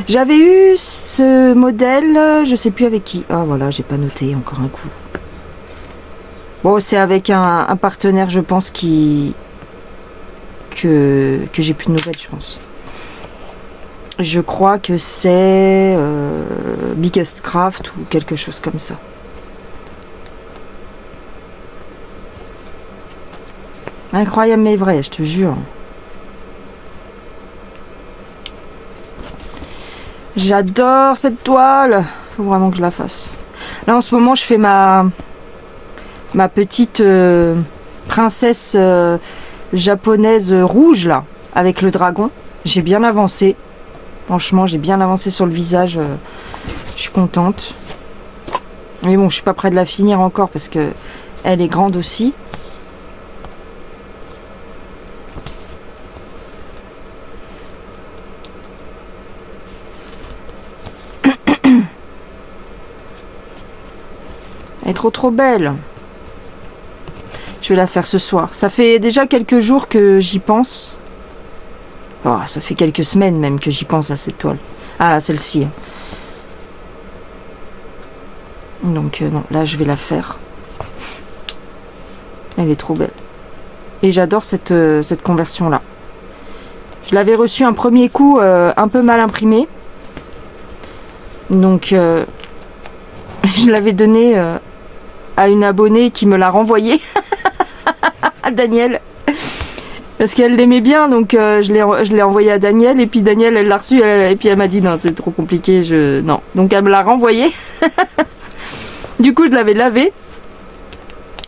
J'avais eu ce modèle, je sais plus avec qui. Ah voilà, j'ai pas noté encore un coup. Bon, c'est avec un partenaire, je pense, que j'ai plus de nouvelles, je pense. Je crois que c'est Biggest Craft ou quelque chose comme ça. Incroyable mais vrai, je te jure. J'adore cette toile. Faut vraiment que je la fasse. Là en ce moment je fais ma petite princesse japonaise rouge là, avec le dragon. J'ai bien avancé. Franchement, j'ai bien avancé sur le visage. Je suis contente. Mais bon, je suis pas près de la finir encore parce que elle est grande aussi. Elle est trop belle. Je vais la faire ce soir. Ça fait déjà quelques jours que j'y pense. Oh, ça fait quelques semaines même que j'y pense à cette toile. Ah, celle-ci. Donc non, là je vais la faire. Elle est trop belle. Et j'adore cette conversion là. Je l'avais reçue un premier coup un peu mal imprimé. Donc je l'avais donné à une abonnée qui me l'a renvoyé. À Daniel. Parce qu'elle l'aimait bien, donc je l'ai envoyé à Daniel. Et puis Daniel, elle l'a reçu. Et puis elle m'a dit non, c'est trop compliqué. Non. Donc elle me l'a renvoyé. Du coup, je l'avais lavé.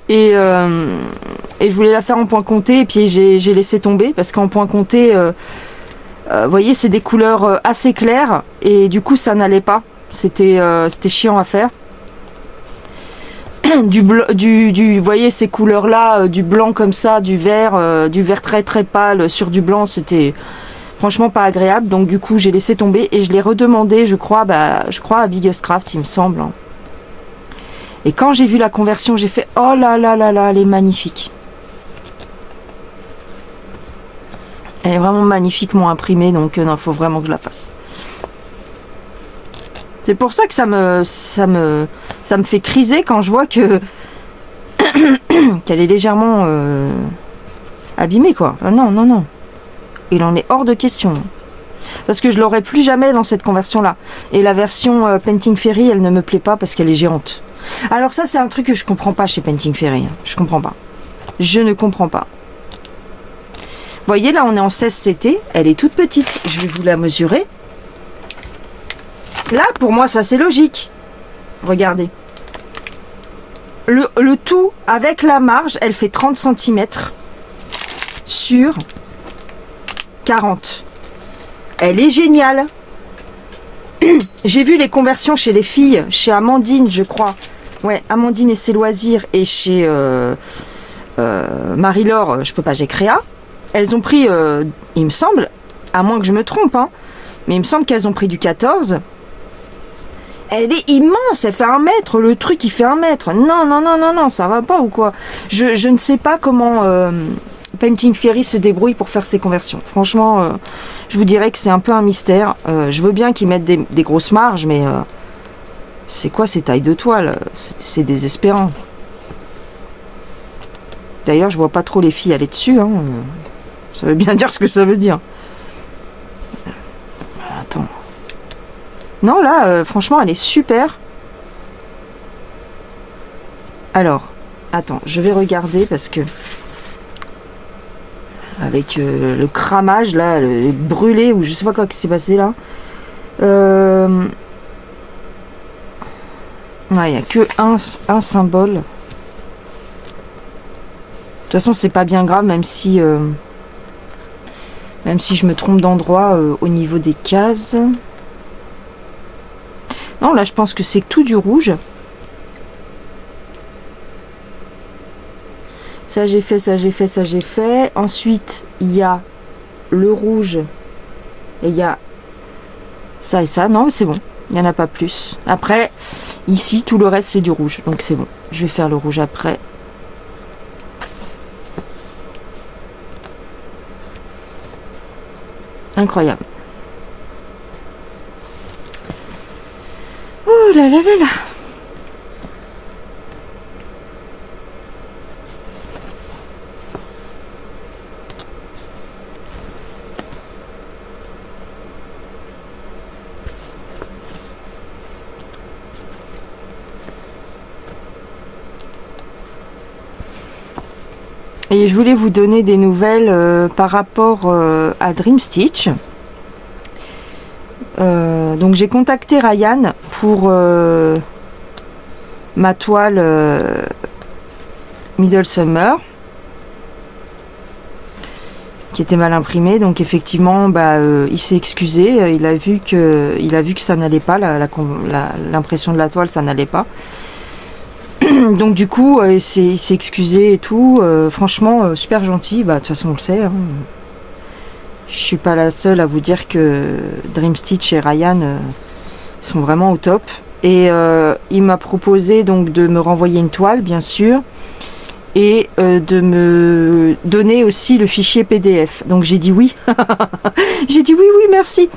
Et je voulais la faire en point compté. Et puis j'ai laissé tomber. Parce qu'en point compté, vous voyez, c'est des couleurs assez claires. Et du coup, ça n'allait pas. C'était chiant à faire. Vous voyez ces couleurs là, du blanc comme ça, du vert très très pâle sur du blanc, c'était franchement pas agréable. Donc du coup j'ai laissé tomber et je l'ai redemandé, je crois à Biggest Craft, il me semble. Et quand j'ai vu la conversion, j'ai fait oh là là là là, elle est magnifique. Elle est vraiment magnifiquement imprimée, donc non, faut vraiment que je la fasse. C'est pour ça que ça me fait criser quand je vois que qu'elle est légèrement abîmée quoi. Ah non, non, non. Il en est hors de question. Parce que je l'aurai plus jamais dans cette conversion là. Et la version Painting Fairy, elle ne me plaît pas parce qu'elle est géante. Alors ça c'est un truc que je comprends pas chez Painting Fairy. Je comprends pas. Je ne comprends pas. Vous voyez là on est en 16 CT. Elle est toute petite. Je vais vous la mesurer. Là, pour moi, ça c'est logique. Regardez. Le tout, avec la marge, elle fait 30 cm sur 40. Elle est géniale. J'ai vu les conversions chez les filles, chez Amandine, je crois. Ouais, Amandine et ses loisirs, et chez Marie-Laure, je peux pas, j'ai Créa. Elles ont pris, il me semble, à moins que je me trompe, hein, mais il me semble qu'elles ont pris du 14. Elle est immense, elle fait 1 mètre, le truc il fait 1 mètre. Non, non, non, non, non, ça va pas ou quoi? Je ne sais pas comment Painting Fairy se débrouille pour faire ses conversions. Franchement, je vous dirais que c'est un peu un mystère. Je veux bien qu'ils mettent des grosses marges, mais c'est quoi ces tailles de toile? C'est désespérant. D'ailleurs, je vois pas trop les filles aller dessus. Hein. Ça veut bien dire ce que ça veut dire. Attends. Non, là, franchement, elle est super. Alors, attends, je vais regarder parce que avec le cramage, là, le brûlé, ou je sais pas quoi qui s'est passé là. Ouais, il n'y a que un symbole. De toute façon, c'est pas bien grave, même si je me trompe d'endroit au niveau des cases. Non, là, je pense que c'est tout du rouge. Ça, j'ai fait, ça, j'ai fait, ça, j'ai fait. Ensuite, il y a le rouge. Et il y a ça et ça. Non, c'est bon. Il n'y en a pas plus. Après, ici, tout le reste, c'est du rouge. Donc, c'est bon. Je vais faire le rouge après. Incroyable. Oh là là là là. Et je voulais vous donner des nouvelles par rapport à Dream Stitch. Donc j'ai contacté Ryan pour ma toile Middle Summer qui était mal imprimée. Donc effectivement, il s'est excusé. Il a vu que ça n'allait pas, l'impression de la toile, ça n'allait pas. Donc du coup, il s'est excusé et tout. Franchement, super gentil. De toute façon, on le sait. Hein. Je suis pas la seule à vous dire que Dream Stitch et Ryan sont vraiment au top. Et il m'a proposé donc de me renvoyer une toile, bien sûr, et de me donner aussi le fichier PDF. Donc j'ai dit oui. J'ai dit oui, oui, merci.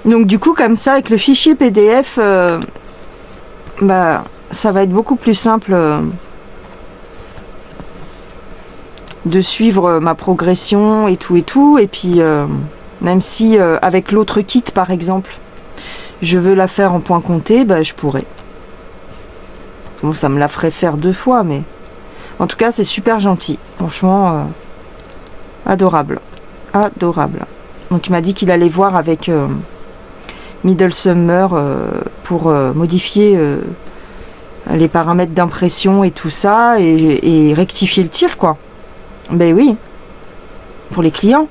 Donc du coup, comme ça, avec le fichier PDF, ça va être beaucoup plus simple de suivre ma progression et tout. Et puis, même si avec l'autre kit, par exemple, je veux la faire en point compté, je pourrais. Bon, ça me la ferait faire 2 fois, mais en tout cas, c'est super gentil. Franchement, adorable. Adorable. Donc, il m'a dit qu'il allait voir avec Middle Summer pour modifier les paramètres d'impression et tout ça, et rectifier le tir, quoi. Ben oui, pour les clients.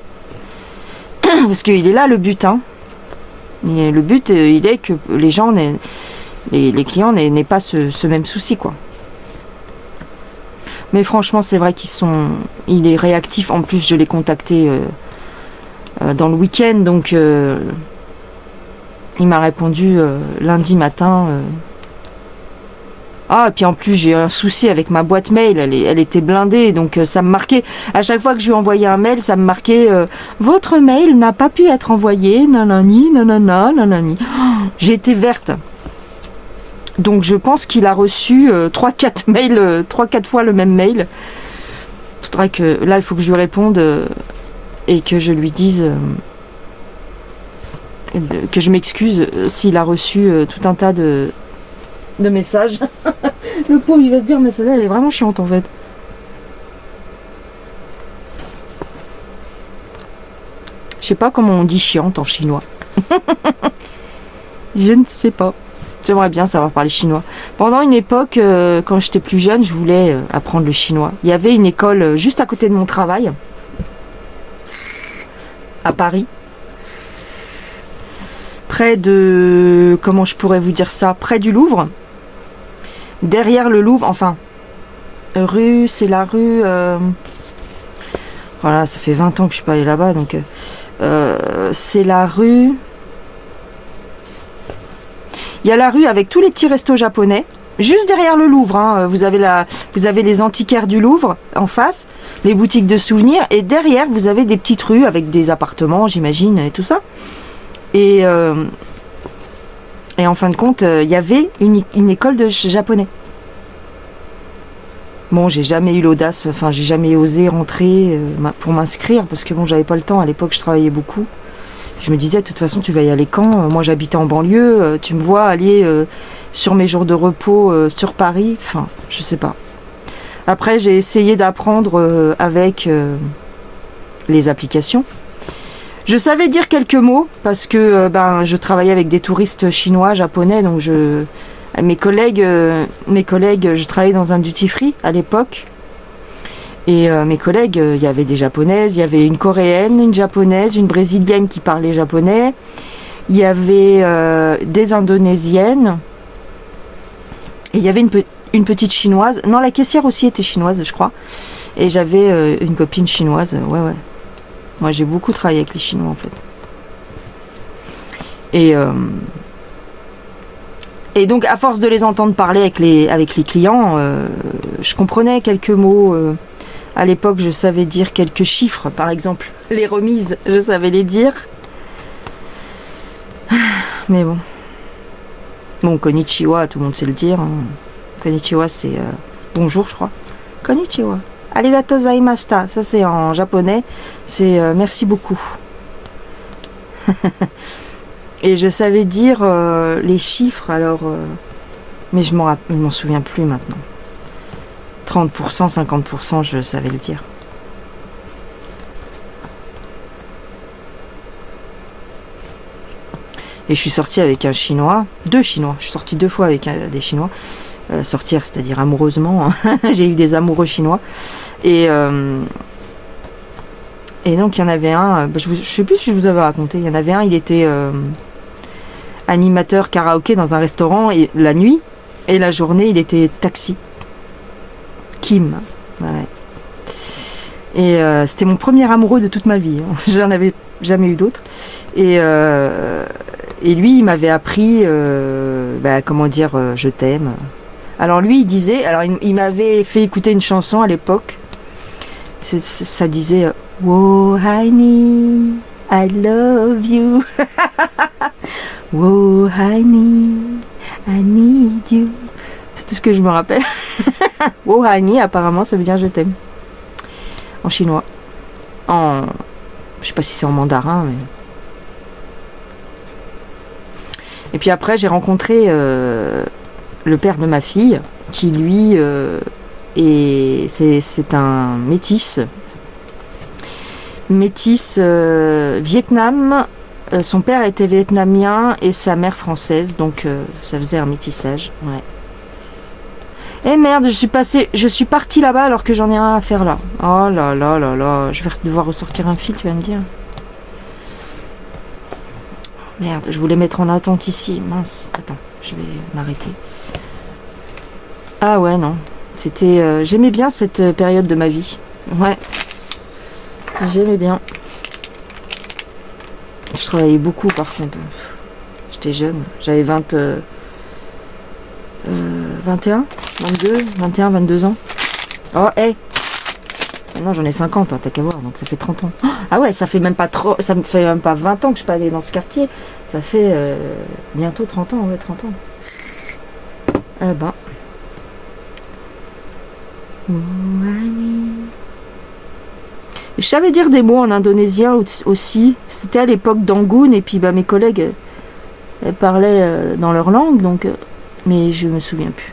Parce qu'il est là le but, hein. Le but, il est que les gens, les clients n'aient pas ce même souci, quoi. Mais franchement, c'est vrai il est réactif. En plus, je l'ai contacté dans le week-end, donc il m'a répondu lundi matin. Ah, et puis en plus, j'ai un souci avec ma boîte mail, elle était blindée, donc ça me marquait, à chaque fois que je lui envoyais un mail, ça me marquait votre mail n'a pas pu être envoyé, nanani, nanana, nanani. Oh, j'étais verte. Donc je pense qu'il a reçu 3-4 mails, 3-4 fois le même mail. Faudrait que, là, il faut que je lui réponde et que je lui dise que je m'excuse s'il a reçu tout un tas de messages. Le pauvre, il va se dire, mais celle-là, elle est vraiment chiante en fait. Je sais pas comment on dit chiante en chinois. Je ne sais pas. J'aimerais bien savoir parler chinois. Pendant une époque, quand j'étais plus jeune, je voulais apprendre le chinois. Il y avait une école juste à côté de mon travail, à Paris. près de... Comment je pourrais vous dire ça? Près du Louvre. Derrière le Louvre, enfin... Rue, c'est la rue... Voilà, ça fait 20 ans que je suis pas allée là-bas, donc... c'est la rue... Il y a la rue avec tous les petits restos japonais. Juste derrière le Louvre, hein, vous avez les antiquaires du Louvre en face, les boutiques de souvenirs, et derrière vous avez des petites rues avec des appartements, j'imagine, et tout ça. Et en fin de compte, il y avait une école de japonais. Bon, j'ai jamais eu l'audace, enfin j'ai jamais osé rentrer pour m'inscrire, parce que bon, j'avais pas le temps, à l'époque je travaillais beaucoup. Je me disais, de toute façon, tu vas y aller quand? Moi, j'habitais en banlieue. Tu me vois aller sur mes jours de repos sur Paris. Enfin, je sais pas. Après, j'ai essayé d'apprendre avec les applications. Je savais dire quelques mots parce que je travaillais avec des touristes chinois, japonais. Donc, mes collègues, je travaillais dans un duty-free à l'époque. Et mes collègues, il y avait des japonaises, il y avait une coréenne, une japonaise, une brésilienne qui parlait japonais, il y avait des indonésiennes, et il y avait une petite chinoise. Non, la caissière aussi était chinoise, je crois. Et j'avais une copine chinoise, ouais. Moi, j'ai beaucoup travaillé avec les Chinois, en fait. Et donc, à force de les entendre parler avec les clients, je comprenais quelques mots. À l'époque, je savais dire quelques chiffres, par exemple. Les remises, je savais les dire. Mais bon. Bon, konnichiwa, tout le monde sait le dire. Hein. Konnichiwa, c'est bonjour, je crois. Konnichiwa. Arigatou gozaimashita. Ça, c'est en japonais. C'est merci beaucoup. Et je savais dire les chiffres, alors... mais je m'en souviens plus maintenant. 30%, 50%, je savais le dire. Et je suis sortie avec un Chinois, 2 Chinois. Je suis sortie 2 fois avec des Chinois. Sortir, c'est-à-dire amoureusement. Hein. J'ai eu des amoureux chinois. Et donc, il y en avait un, je sais plus si je vous avais raconté, il y en avait un, il était animateur karaoké dans un restaurant et, la nuit, et la journée, il était taxi. Kim. Ouais. Et c'était mon premier amoureux de toute ma vie. Hein. J'en avais jamais eu d'autres. Et lui, il m'avait appris, comment dire, je t'aime. Alors lui, il disait, il m'avait fait écouter une chanson à l'époque. Ça disait, Wo honey, I love you. Wo honey, I need you. C'est tout ce que je me rappelle. Wo honey, apparemment, ça veut dire je t'aime. En chinois. Je sais pas si c'est en mandarin, mais... Et puis après, j'ai rencontré le père de ma fille, qui lui c'est un métis. Métis Vietnam. Son père était vietnamien et sa mère française, donc ça faisait un métissage. Ouais. Eh merde, je suis partie là-bas alors que j'en ai rien à faire là. Oh là là là là, je vais devoir ressortir un fil, tu vas me dire. Merde, je voulais mettre en attente ici. Mince, attends, je vais m'arrêter. Ah ouais, non. C'était... j'aimais bien cette période de ma vie. Ouais. J'aimais bien. Je travaillais beaucoup par contre. J'étais jeune. J'avais 21, 22 ans. Oh, hé hey. Non, j'en ai 50, hein, t'as qu'à voir, donc ça fait 30 ans. Ah ouais, ça me fait même pas 20 ans que je suis pas allée dans ce quartier. Ça fait bientôt 30 ans, ouais, 30 ans. Eh ben. Je savais dire des mots en indonésien aussi. C'était à l'époque d'Angoon, et puis mes collègues elles parlaient dans leur langue, donc mais je me souviens plus.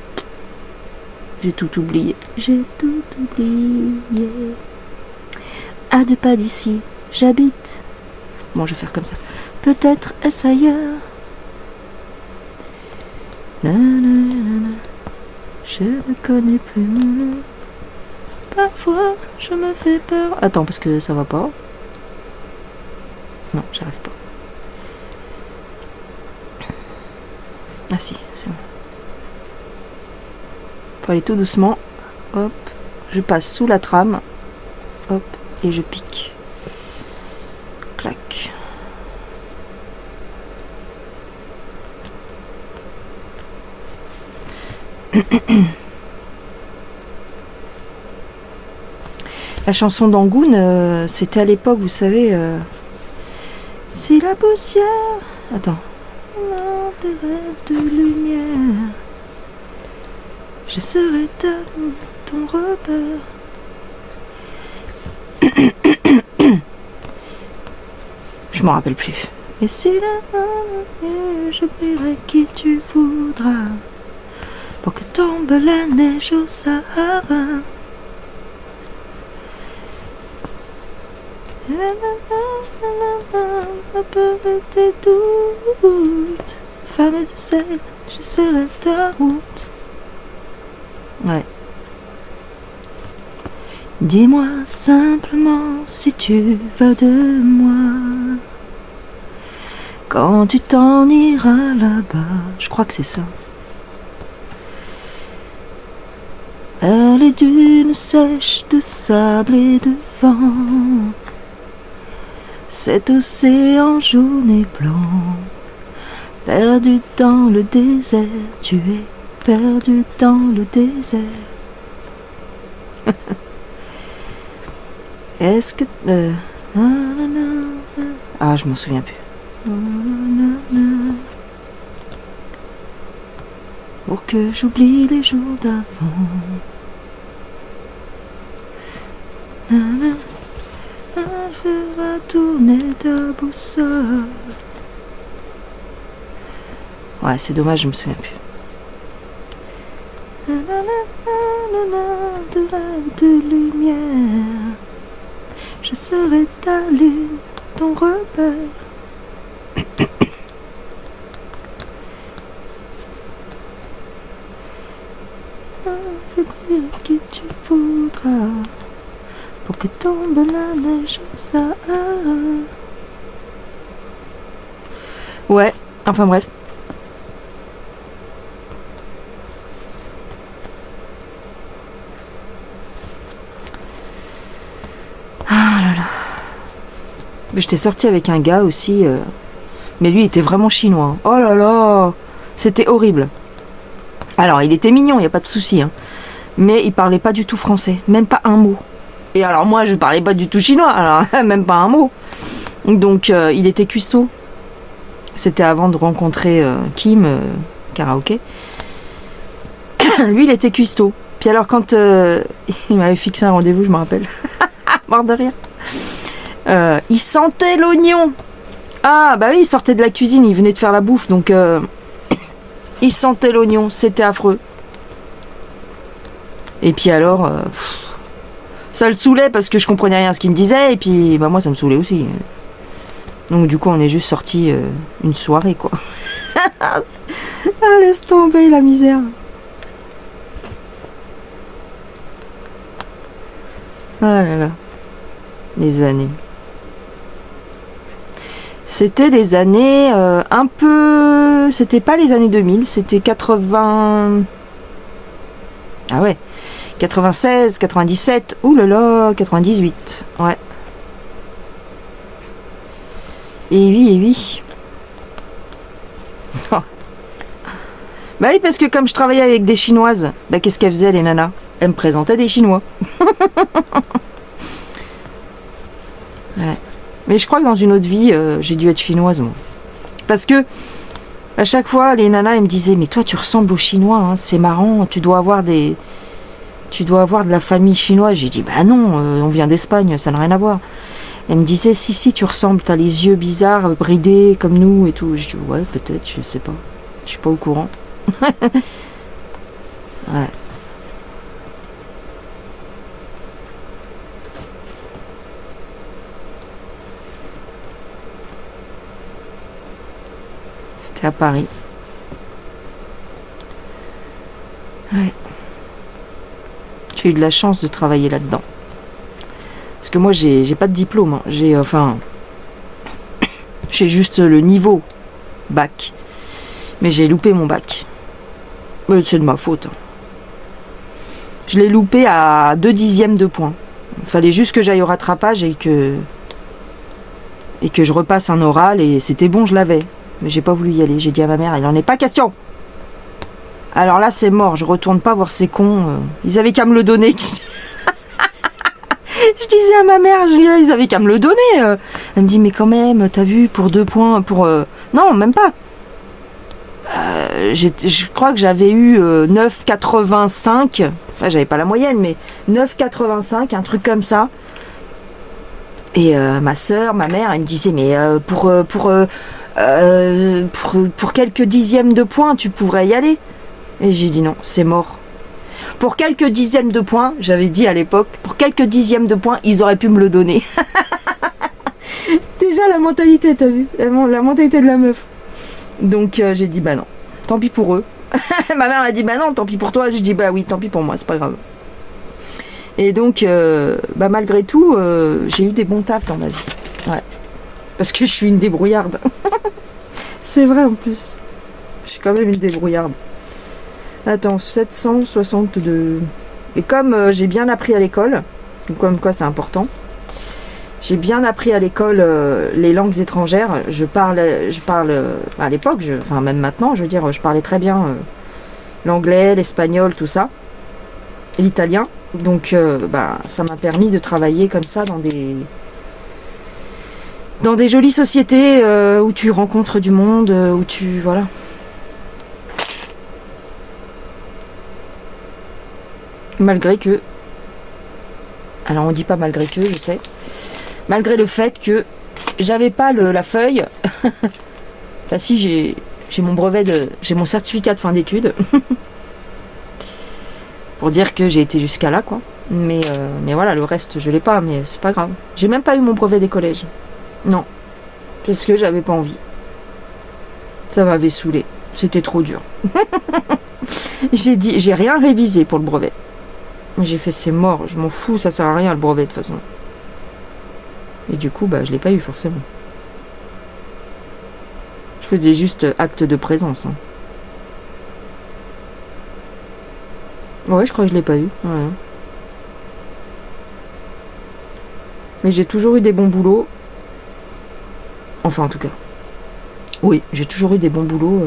J'ai tout oublié. J'ai tout oublié. À 2 pas d'ici, j'habite. Bon, je vais faire comme ça. Peut-être est-ce ailleurs. Je ne connais plus mon nom. Parfois, je me fais peur. Attends, parce que ça va pas. Non, j'arrive pas. Ah si, c'est bon. Faut aller tout doucement. Hop, je passe sous la trame. Hop, et je pique. Clac. La chanson d'Angoune, c'était à l'époque, vous savez, si la poussière... Attends. Dans des rêves de lumière, je serai ton repère. Je m'en rappelle plus. Et si la je prierai qui tu voudras pour que tombe la neige au Sahara. Un peu de tes doutes, femme de sel, je serai ta route. Ouais. Dis-moi simplement si tu veux de moi. Quand tu t'en iras là-bas, je crois que c'est ça. Vers les dunes sèches de sable et de vent, cet océan jaune et blanc, perdu dans le désert, tu es perdu dans le désert. Est-ce que... Ah, je m'en souviens plus. Pour que j'oublie les jours d'avant. Je vais tourner ta boussole. Ouais, c'est dommage, je me souviens plus. De lumière, je serai ta lune, ton repère. Je prierai qui tu voudras pour que tombe la neige au Sahara. Ouais, enfin bref. Ah là là. J'étais sortie avec un gars aussi, mais lui il était vraiment chinois. Oh là là, c'était horrible. Alors il était mignon, il n'y a pas de souci, hein. Mais il parlait pas du tout français, même pas un mot. Et alors moi je parlais pas du tout chinois, alors même pas un mot. Donc il était cuistot. C'était avant de rencontrer Kim, karaoké. Lui il était cuistot. Puis alors quand il m'avait fixé un rendez-vous, je me rappelle, mort de rire. Il sentait l'oignon. Ah bah oui, il sortait de la cuisine, il venait de faire la bouffe, donc il sentait l'oignon, c'était affreux. Et puis alors, ça le saoulait parce que je comprenais rien à ce qu'il me disait, et puis bah moi ça me saoulait aussi. Donc du coup on est juste sortis une soirée quoi. Ah laisse tomber la misère. Ah là là, les années. C'était les années un peu... C'était pas les années 2000, c'était 80... Ah ouais, 96, 97, ouh là là, 98, ouais. Et oui. Oh. Bah oui, parce que comme je travaillais avec des Chinoises, bah qu'est-ce qu'elles faisaient les nanas? Elles me présentaient des Chinois. Ouais. Mais je crois que dans une autre vie, j'ai dû être chinoise, moi. Parce que, à chaque fois, les nanas, elles me disaient, mais toi, tu ressembles aux Chinois, hein, c'est marrant, tu dois avoir de la famille chinoise. J'ai dit, bah non, on vient d'Espagne, ça n'a rien à voir. Elle me disait, si, tu ressembles, t'as les yeux bizarres, bridés, comme nous, et tout. Je dis, ouais, peut-être, je sais pas. Je suis pas au courant. Ouais. C'était à Paris. Ouais. J'ai eu de la chance de travailler là-dedans. Parce que moi, j'ai pas de diplôme. Hein. J'ai juste le niveau bac. Mais j'ai loupé mon bac. C'est de ma faute. Je l'ai loupé à 2/10 de point. Il fallait juste que j'aille au rattrapage et que je repasse un oral et c'était bon, je l'avais. Mais j'ai pas voulu y aller. J'ai dit à ma mère, il en est pas question. Alors là, c'est mort. Je retourne pas voir ces cons. Ils avaient qu'à me le donner. Je disais à ma mère, ils avaient qu'à me le donner. Elle me dit, mais quand même, t'as vu, pour 2 points, Non, même pas. Je crois que j'avais eu 9,85. Enfin, j'avais pas la moyenne, mais 9,85, un truc comme ça. Et ma soeur, ma mère, elle me disait, mais pour quelques dixièmes de points, tu pourrais y aller. Et j'ai dit non, c'est mort. Pour quelques dixièmes de points, j'avais dit à l'époque, pour quelques dixièmes de points, ils auraient pu me le donner. Déjà la mentalité, t'as vu, la mentalité de la meuf. Donc j'ai dit bah non, tant pis pour eux. Ma mère a dit bah non, tant pis pour toi. J'ai dit bah oui, tant pis pour moi, c'est pas grave. Et donc malgré tout, j'ai eu des bons tafs dans ma vie. Ouais. Parce que je suis une débrouillarde. C'est vrai en plus. Je suis quand même une débrouillarde. Attends, 762. Et comme j'ai bien appris à l'école, comme quoi c'est important, j'ai bien appris à l'école les langues étrangères. Je parle à l'époque, enfin même maintenant, je veux dire, je parlais très bien l'anglais, l'espagnol, tout ça, et l'italien. Donc ça m'a permis de travailler comme ça dans des jolies sociétés où tu rencontres du monde, où tu... Voilà. Malgré que... Alors on dit pas malgré que, je sais. Malgré le fait que j'avais pas la feuille. Enfin si, j'ai mon brevet j'ai mon certificat de fin d'études. Pour dire que j'ai été jusqu'à là, quoi. Mais voilà, le reste, je l'ai pas, mais c'est pas grave. J'ai même pas eu mon brevet des collèges. Non. Parce que j'avais pas envie. Ça m'avait saoulé. C'était trop dur. J'ai rien révisé pour le brevet. J'ai fait c'est mort, je m'en fous, ça sert à rien le brevet de toute façon. Et du coup, je l'ai pas eu forcément. Je faisais juste acte de présence. Hein. Ouais, je crois que je l'ai pas eu. Ouais. Mais j'ai toujours eu des bons boulots. Enfin, en tout cas. Oui, j'ai toujours eu des bons boulots.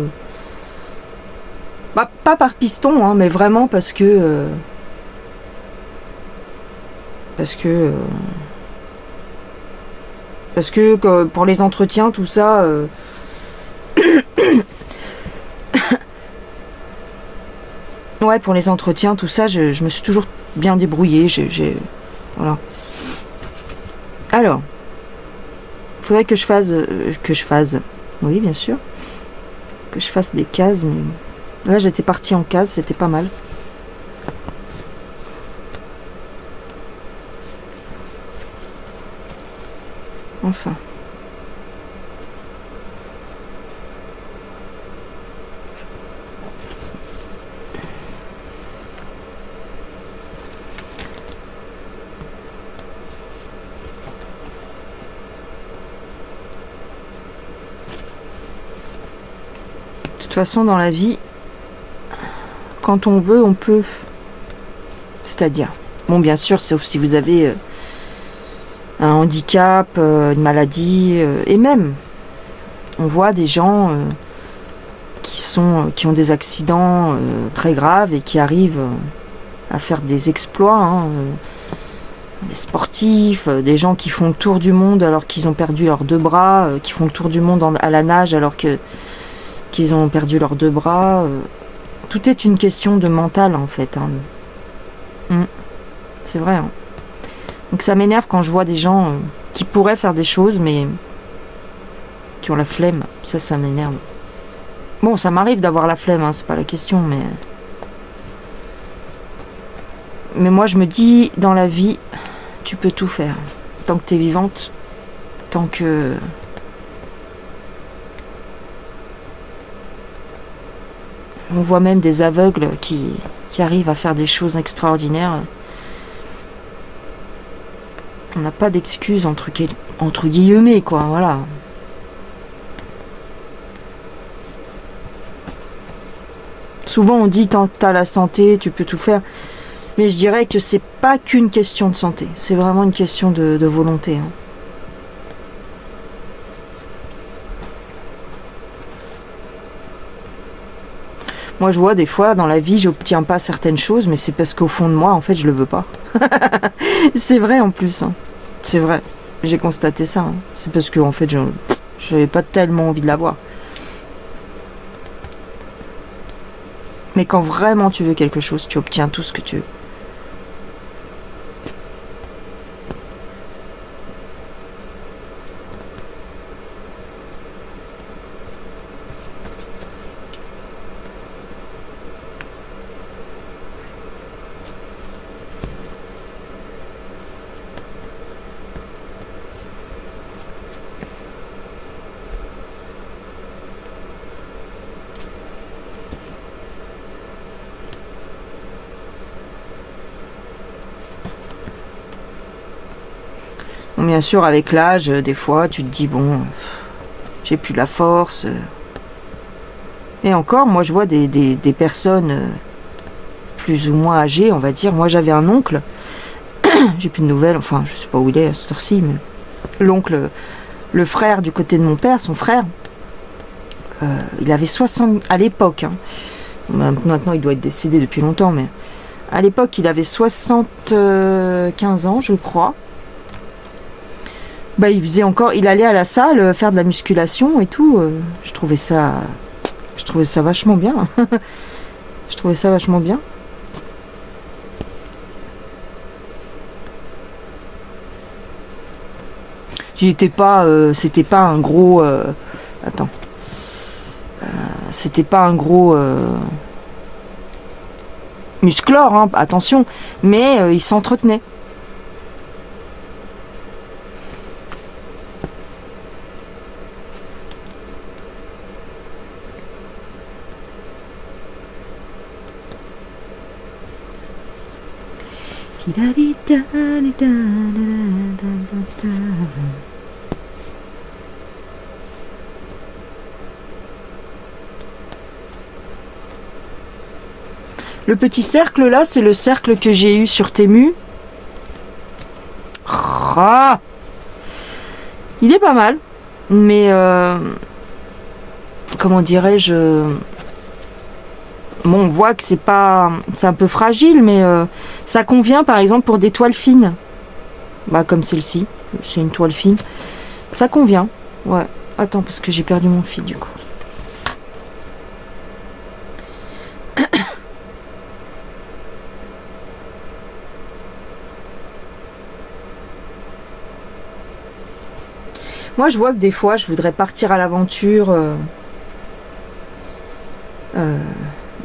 Pas par piston, hein, mais vraiment parce que... Parce que pour les entretiens, tout ça... Ouais, pour les entretiens, tout ça, je me suis toujours bien débrouillée. Voilà. Alors, faudrait que je fasse... Oui, bien sûr. Que je fasse des cases, mais... Là, j'étais partie en case, c'était pas mal. Enfin. De toute façon, dans la vie, quand on veut, on peut. C'est-à-dire, bon, bien sûr, sauf si vous avez un handicap, une maladie, et même, on voit des gens qui ont des accidents très graves et qui arrivent à faire des exploits, hein, des sportifs, des gens qui font le tour du monde alors qu'ils ont perdu leurs 2 bras, qui font le tour du monde à la nage alors qu'ils ont perdu leurs 2 bras. Tout est une question de mental en fait. Hein. C'est vrai. Hein. Donc ça m'énerve quand je vois des gens qui pourraient faire des choses mais qui ont la flemme. Ça m'énerve. Bon, ça m'arrive d'avoir la flemme, hein, c'est pas la question, mais moi je me dis, dans la vie, tu peux tout faire. Tant que t'es vivante, tant que... On voit même des aveugles qui arrivent à faire des choses extraordinaires. On n'a pas d'excuses entre guillemets, quoi, voilà. Souvent on dit tant que t'as la santé, tu peux tout faire. Mais je dirais que c'est pas qu'une question de santé. C'est vraiment une question de volonté. Hein. Moi je vois des fois dans la vie j'obtiens pas certaines choses, mais c'est parce qu'au fond de moi en fait je le veux pas. C'est vrai en plus. Hein. C'est vrai. J'ai constaté ça. Hein. C'est parce que en fait j'avais pas tellement envie de l'avoir. Mais quand vraiment tu veux quelque chose, tu obtiens tout ce que tu veux. Bon, bien sûr, avec l'âge, des fois, tu te dis, bon, j'ai plus la force. Et encore, moi, je vois des personnes plus ou moins âgées, on va dire. Moi, j'avais un oncle, j'ai plus de nouvelles, enfin, je sais pas où il est à cette heure-ci, mais l'oncle, le frère du côté de mon père, son frère, il avait 60, à l'époque, hein. Maintenant, il doit être décédé depuis longtemps, mais à l'époque, il avait 75 ans, je crois. Bah, il allait à la salle faire de la musculation et tout. Je trouvais ça vachement bien. Je trouvais ça vachement bien. C'était pas un gros. Attends. C'était pas un gros musclore, hein, attention. Mais il s'entretenait. Le petit cercle là, c'est le cercle que j'ai eu sur Temu. Ah, il est pas mal, mais comment dirais-je, bon, on voit que c'est un peu fragile, mais ça convient par exemple pour des toiles fines. Bah comme celle-ci, c'est une toile fine. Ça convient. Ouais. Attends, parce que j'ai perdu mon fil du coup. Moi, je vois que des fois, je voudrais partir à l'aventure,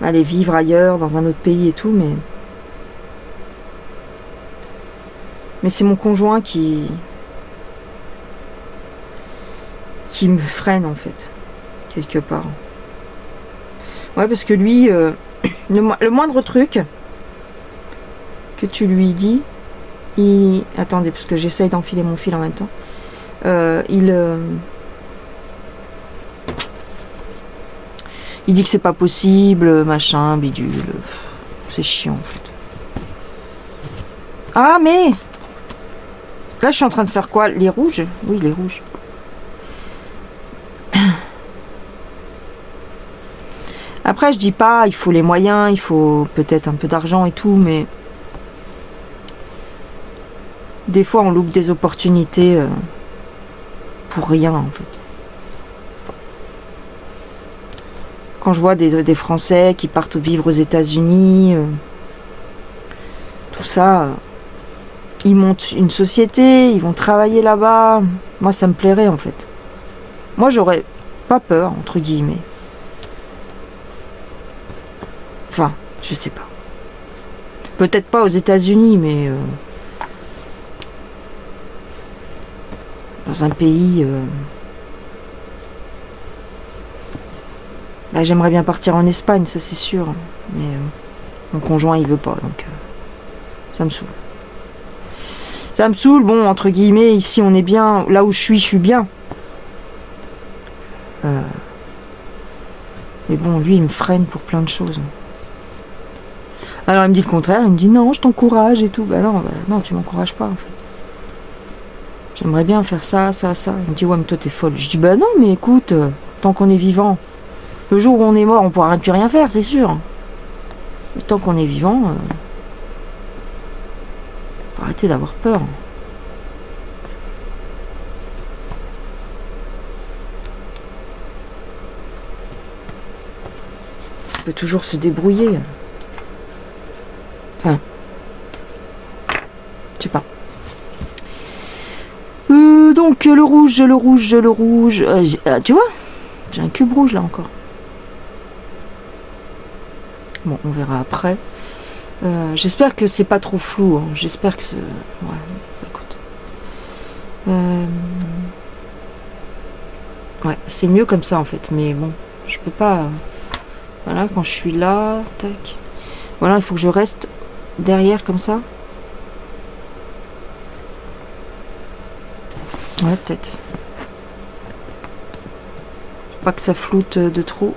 aller vivre ailleurs, dans un autre pays et tout, mais c'est mon conjoint qui me freine en fait, quelque part. Ouais, parce que lui, le moindre truc que tu lui dis, attendez, parce que j'essaye d'enfiler mon fil en même temps. Il dit que c'est pas possible, machin, bidule. C'est chiant en fait. Ah mais là je suis en train de faire quoi? Les rouges? Oui, les rouges. Après je dis pas, il faut les moyens, il faut peut-être un peu d'argent et tout, mais des fois on loupe des opportunités pour rien en fait. Quand je vois des Français qui partent vivre aux États-Unis, tout ça, ils montent une société, ils vont travailler là-bas. Moi, ça me plairait en fait. Moi, j'aurais pas peur, entre guillemets. Enfin, je sais pas. Peut-être pas aux États-Unis, mais dans un pays. Bah, j'aimerais bien partir en Espagne, ça c'est sûr. Mais mon conjoint il veut pas, donc ça me saoule. Ça me saoule, bon, entre guillemets, ici on est bien, là où je suis bien. Mais bon, lui, il me freine pour plein de choses. Alors, il me dit le contraire. Il me dit, non, je t'encourage et tout. Bah non, tu m'encourages pas, en fait. J'aimerais bien faire ça, ça, ça. Il me dit, ouais, mais toi, t'es folle. Je dis, bah non, mais écoute, tant qu'on est vivant, le jour où on est mort, on pourra plus rien faire, c'est sûr. Mais tant qu'on est vivant, faut arrêter d'avoir peur. On peut toujours se débrouiller. Enfin, je sais pas. Donc le rouge. Tu vois, j'ai un cube rouge là encore. Bon, on verra après. J'espère que c'est pas trop flou. Hein. J'espère que c'est... Ouais, écoute. Ouais, c'est mieux comme ça en fait. Mais bon, je peux pas... Voilà, quand je suis là, tac. Voilà, il faut que je reste derrière comme ça. Ouais, peut-être. Pas que ça floute de trop.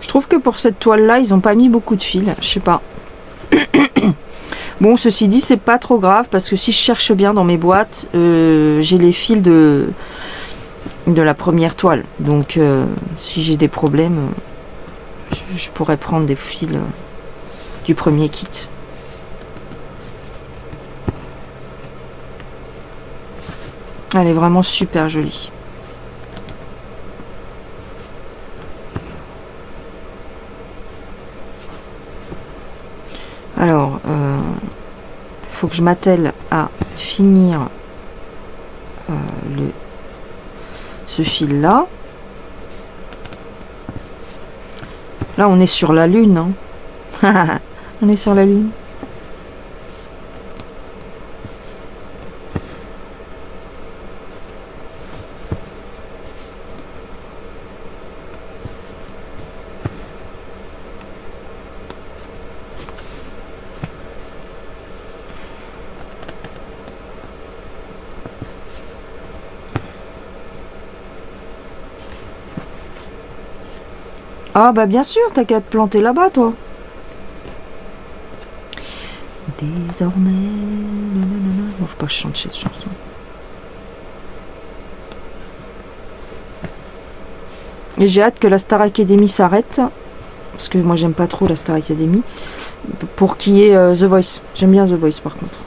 Je trouve que pour cette toile là ils ont pas mis beaucoup de fils, je sais pas. Bon, ceci dit, c'est pas trop grave parce que si je cherche bien dans mes boîtes, j'ai les fils de la première toile. Donc si j'ai des problèmes, je pourrais prendre des fils du premier kit. Elle est vraiment super jolie. Alors, il faut que je m'attelle à finir ce fil là. Là, on est sur la lune. Hein. On est sur la lune. Ah bah bien sûr, t'as qu'à te planter là-bas, toi. Désormais... Non, faut pas que je chante cette chanson. Et j'ai hâte que la Star Academy s'arrête. Parce que moi, j'aime pas trop la Star Academy. Pour qu'il y ait The Voice. J'aime bien The Voice, par contre.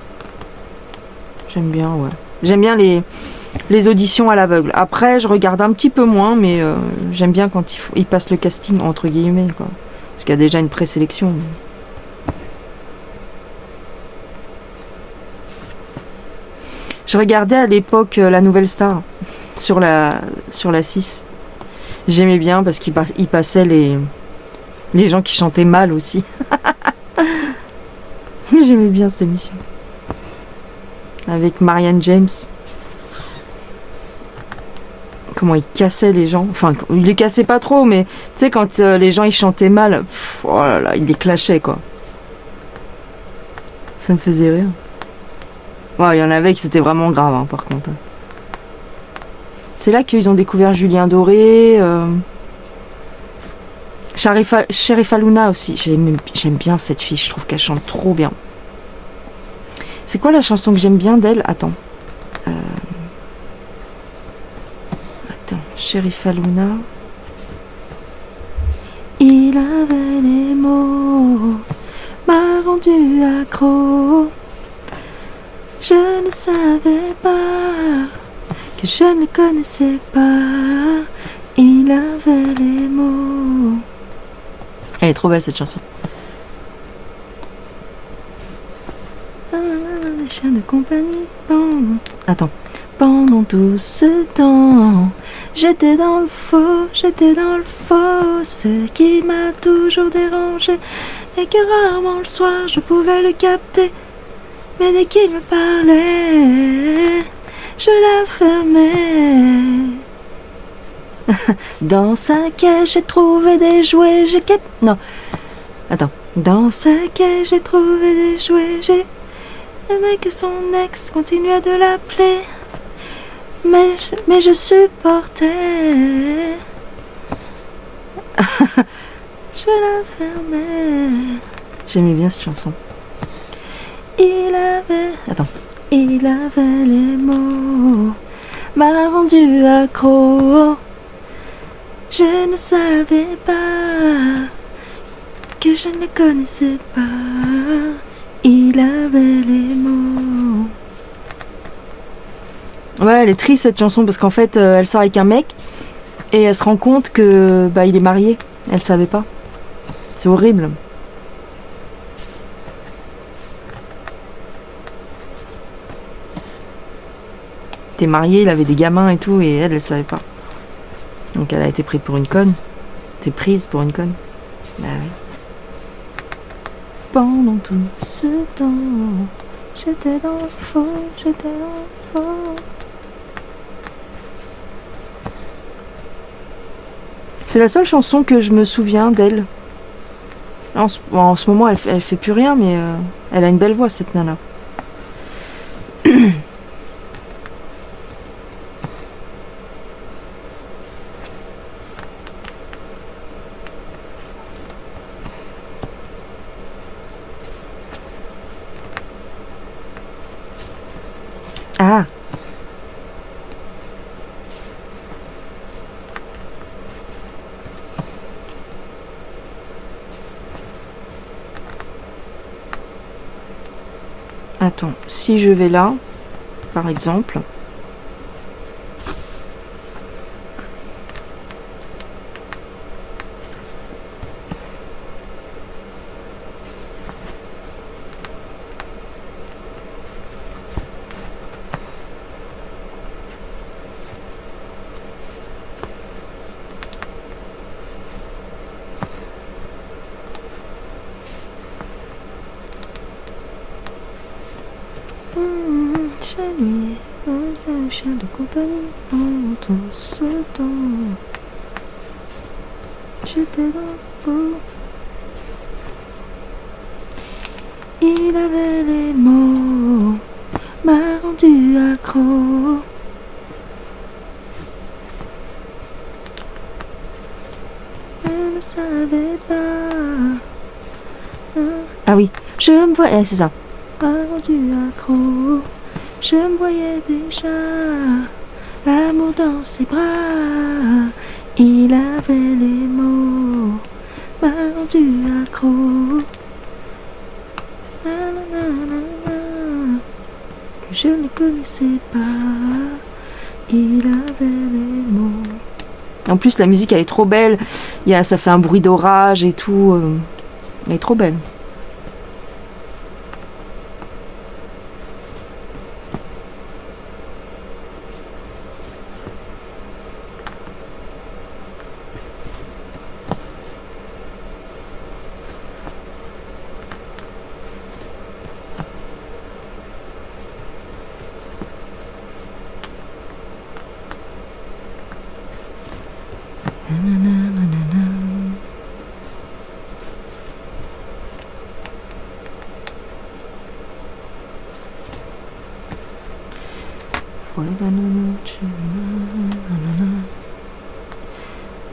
J'aime bien, ouais. J'aime bien les auditions à l'aveugle. Après, je regarde un petit peu moins, mais j'aime bien quand ils passent le casting, entre guillemets, quoi. Parce qu'il y a déjà une présélection. Je regardais à l'époque la Nouvelle Star sur la 6. J'aimais bien parce qu'il passait les gens qui chantaient mal aussi. J'aimais bien cette émission. Avec Marianne James. Comment il cassait les gens. Enfin, il les cassait pas trop, mais tu sais, quand les gens ils chantaient mal, oh là là, il les clashait, quoi. Ça me faisait rire. Ouais, il y en avait qui c'était vraiment grave, hein, par contre. C'est là qu'ils ont découvert Julien Doré. Sherifa Luna aussi. J'aime bien cette fille, je trouve qu'elle chante trop bien. C'est quoi la chanson que j'aime bien d'elle? Attends. Sherifa Luna. Et Il avait les mots, m'a rendu accro. Je ne savais pas que je ne le connaissais pas. Il avait les mots. Elle est trop belle cette chanson. Les chiens de compagnie. Attends. Pendant tout ce temps, j'étais dans le faux, ce qui m'a toujours dérangé, et que rarement le soir je pouvais le capter. Mais dès qu'il me parlait, je la fermais. Dans sa caisse j'ai trouvé des jouets, Dans sa caisse j'ai trouvé des jouets, et que son ex continuait de l'appeler. Mais je supportais. Je la fermais. J'aimais bien cette chanson. Il avait les mots, m'a rendu accro. Je ne savais pas que je ne le connaissais pas. Il avait les mots. Ouais, elle est triste cette chanson parce qu'en fait, elle sort avec un mec et elle se rend compte que il est marié. Elle savait pas. C'est horrible. Il était marié, il avait des gamins et tout, et elle savait pas. Donc elle a été prise pour une conne. T'es prise pour une conne. Bah oui. Pendant tout ce temps, j'étais dans le faux. C'est la seule chanson que je me souviens d'elle. En ce moment, elle fait plus rien, mais elle a une belle voix, cette nana. Ah! Attends, si je vais là, par exemple. Chez lui, un chien de compagnie pendant tout ce temps. J'étais dans le faux. Il avait les mots, m'a rendu accro. Je ne savais pas. Ah oui, je me voyais, c'est ça. M'a rendu accro. Je me voyais déjà, l'amour dans ses bras. Il avait les mots, m'a rendu accro. Que je ne connaissais pas. Il avait les mots. En plus, la musique, elle est trop belle. Ça fait un bruit d'orage et tout. Elle est trop belle.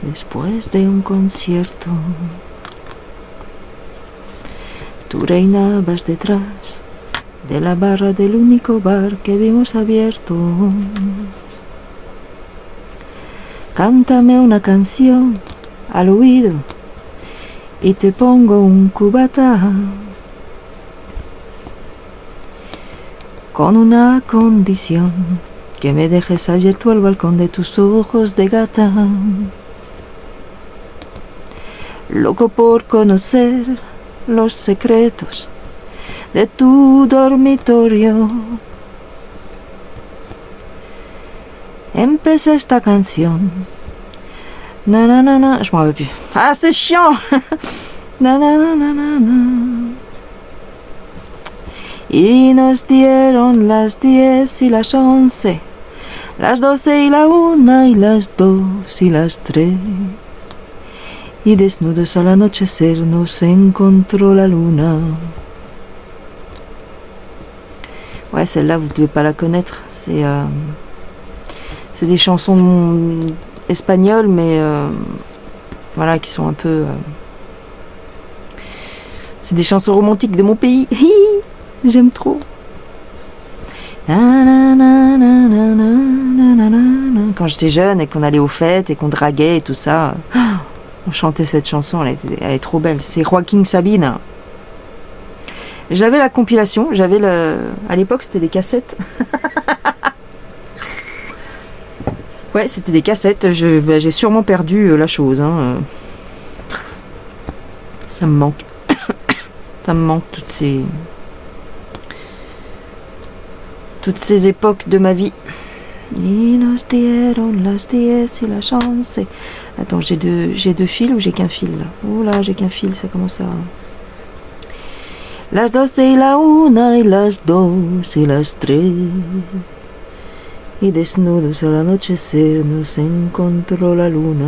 Después de un concierto, tú reinabas detrás de la barra del único bar que vimos abierto. Cántame una canción al oído y te pongo un cubata con una condición, que me dejes abierto el balcón de tus ojos de gata. Loco por conocer los secretos de tu dormitorio. Empecé esta canción. Na na na na. Je m'en rappelle plus. Ah, c'est chiant. Na na na na na na. Y nos dieron las 10 y las 11, las 12 y la 1 y las 2 y las 3. Y desnudos al anochecer nos encontró la luna. Ouais, celle-là, vous devez pas la connaître. C'est des chansons espagnoles, mais voilà, qui sont un peu... c'est des chansons romantiques de mon pays. J'aime trop. Quand j'étais jeune et qu'on allait aux fêtes et qu'on draguait et tout ça, on chantait cette chanson, elle est trop belle. C'est Joaquín Sabina. J'avais la compilation, à l'époque c'était des cassettes. Ouais, c'était des cassettes. J'ai sûrement perdu la chose. Ça me manque. Ça me manque toutes ces époques de ma vie. Y nos dieron las 10 y las 11. Attends, j'ai deux fils ou j'ai qu'un fil là? Oh là, j'ai qu'un fil, ça commence à... Las 12 y la 1 y las 2 y las 3. Y desnudos al anochecer nos encontró la luna.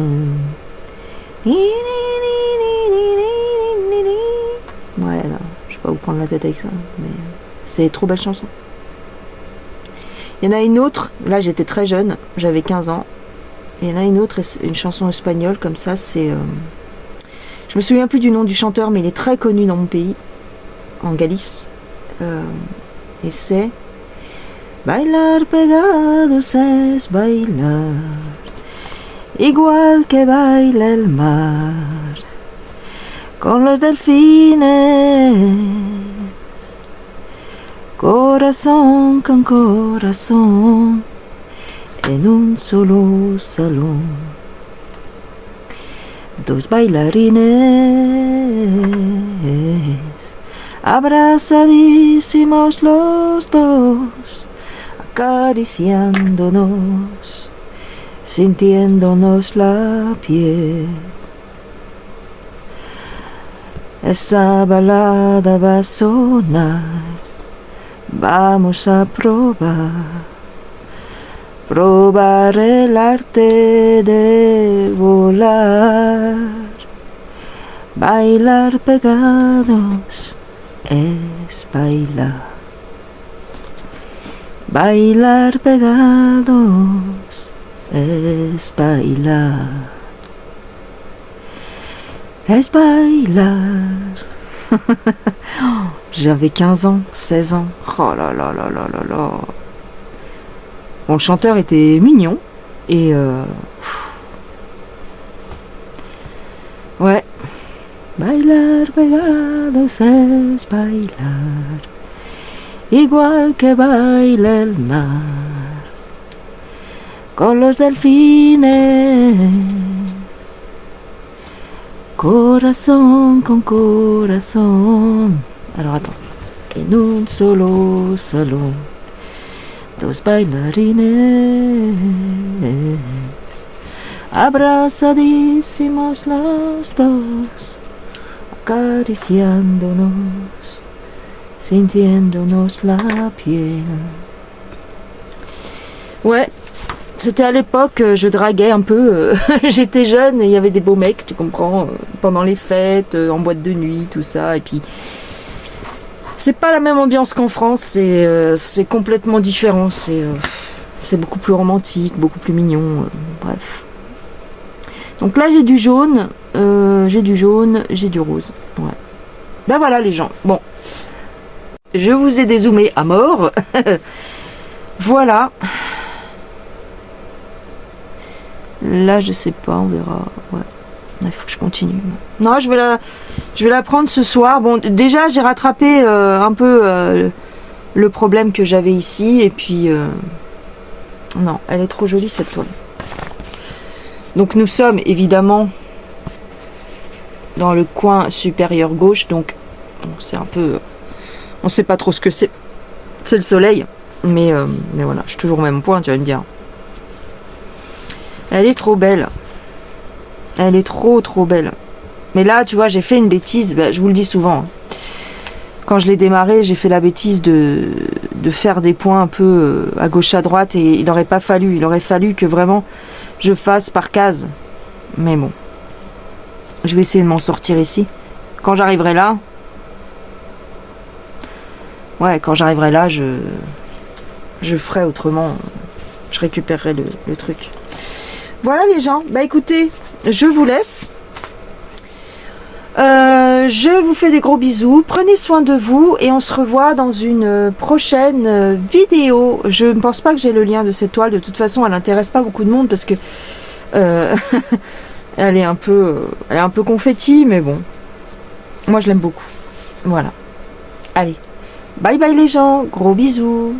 Ouais, non, je sais pas où prendre la tête avec ça, mais c'est trop belle chanson. Il y en a une autre, là j'étais très jeune, j'avais 15 ans. Il y en a une autre, une chanson espagnole comme ça, c'est... je me souviens plus du nom du chanteur, mais il est très connu dans mon pays, en Galice. Et c'est... Bailar pegados es bailar, igual que baila el mar, con los delfines. Corazón con corazón, en un solo salón. Dos bailarines, abrazadísimos los dos, acariciándonos, sintiéndonos la piel. Esa balada va a sonar. Vamos a probar el arte de volar. Bailar pegados es bailar. Bailar pegados es bailar. Es bailar. J'avais 15 ans, 16 ans. Oh là là là là là là. Bon, le chanteur était mignon. Et ouais. Bailar pegados es bailar. Igual que baila el mar. Con los delfines. Corazón con corazón. Alors attends. En un solo salón. Dos bailarines. Abrazadísimos los dos. Acariciándonos. Sintiéndonos la piel. Ouais. C'était à l'époque, je draguais un peu, j'étais jeune et il y avait des beaux mecs, tu comprends, pendant les fêtes, en boîte de nuit, tout ça, et puis c'est pas la même ambiance qu'en France, c'est complètement différent, c'est beaucoup plus romantique, beaucoup plus mignon, bref. Donc là j'ai du jaune, j'ai du rose, ouais. Ben voilà les gens, bon, je vous ai dézoomé à mort, voilà. Là, je sais pas, on verra. Ouais. Il faut que je continue. Non, je vais la prendre ce soir. Bon, déjà, j'ai rattrapé un peu le problème que j'avais ici. Et puis, non, elle est trop jolie cette toile. Donc, nous sommes évidemment dans le coin supérieur gauche. Donc, bon, c'est un peu... on sait pas trop ce que c'est. C'est le soleil. Mais voilà, je suis toujours au même point, tu vas me dire. Elle est trop belle. Elle est trop belle. Mais là, tu vois, j'ai fait une bêtise. Ben, je vous le dis souvent. Quand je l'ai démarré, j'ai fait la bêtise de faire des points un peu à gauche, à droite. Et il n'aurait pas fallu. Il aurait fallu que vraiment je fasse par case. Mais bon. Je vais essayer de m'en sortir ici. Quand j'arriverai là... ouais, quand j'arriverai là, je ferai autrement. Je récupérerai le truc. Voilà les gens. Bah écoutez, je vous laisse. Je vous fais des gros bisous. Prenez soin de vous et on se revoit dans une prochaine vidéo. Je ne pense pas que j'ai le lien de cette toile. De toute façon, elle n'intéresse pas beaucoup de monde parce que elle est un peu confetti, mais bon. Moi, je l'aime beaucoup. Voilà. Allez. Bye bye les gens. Gros bisous.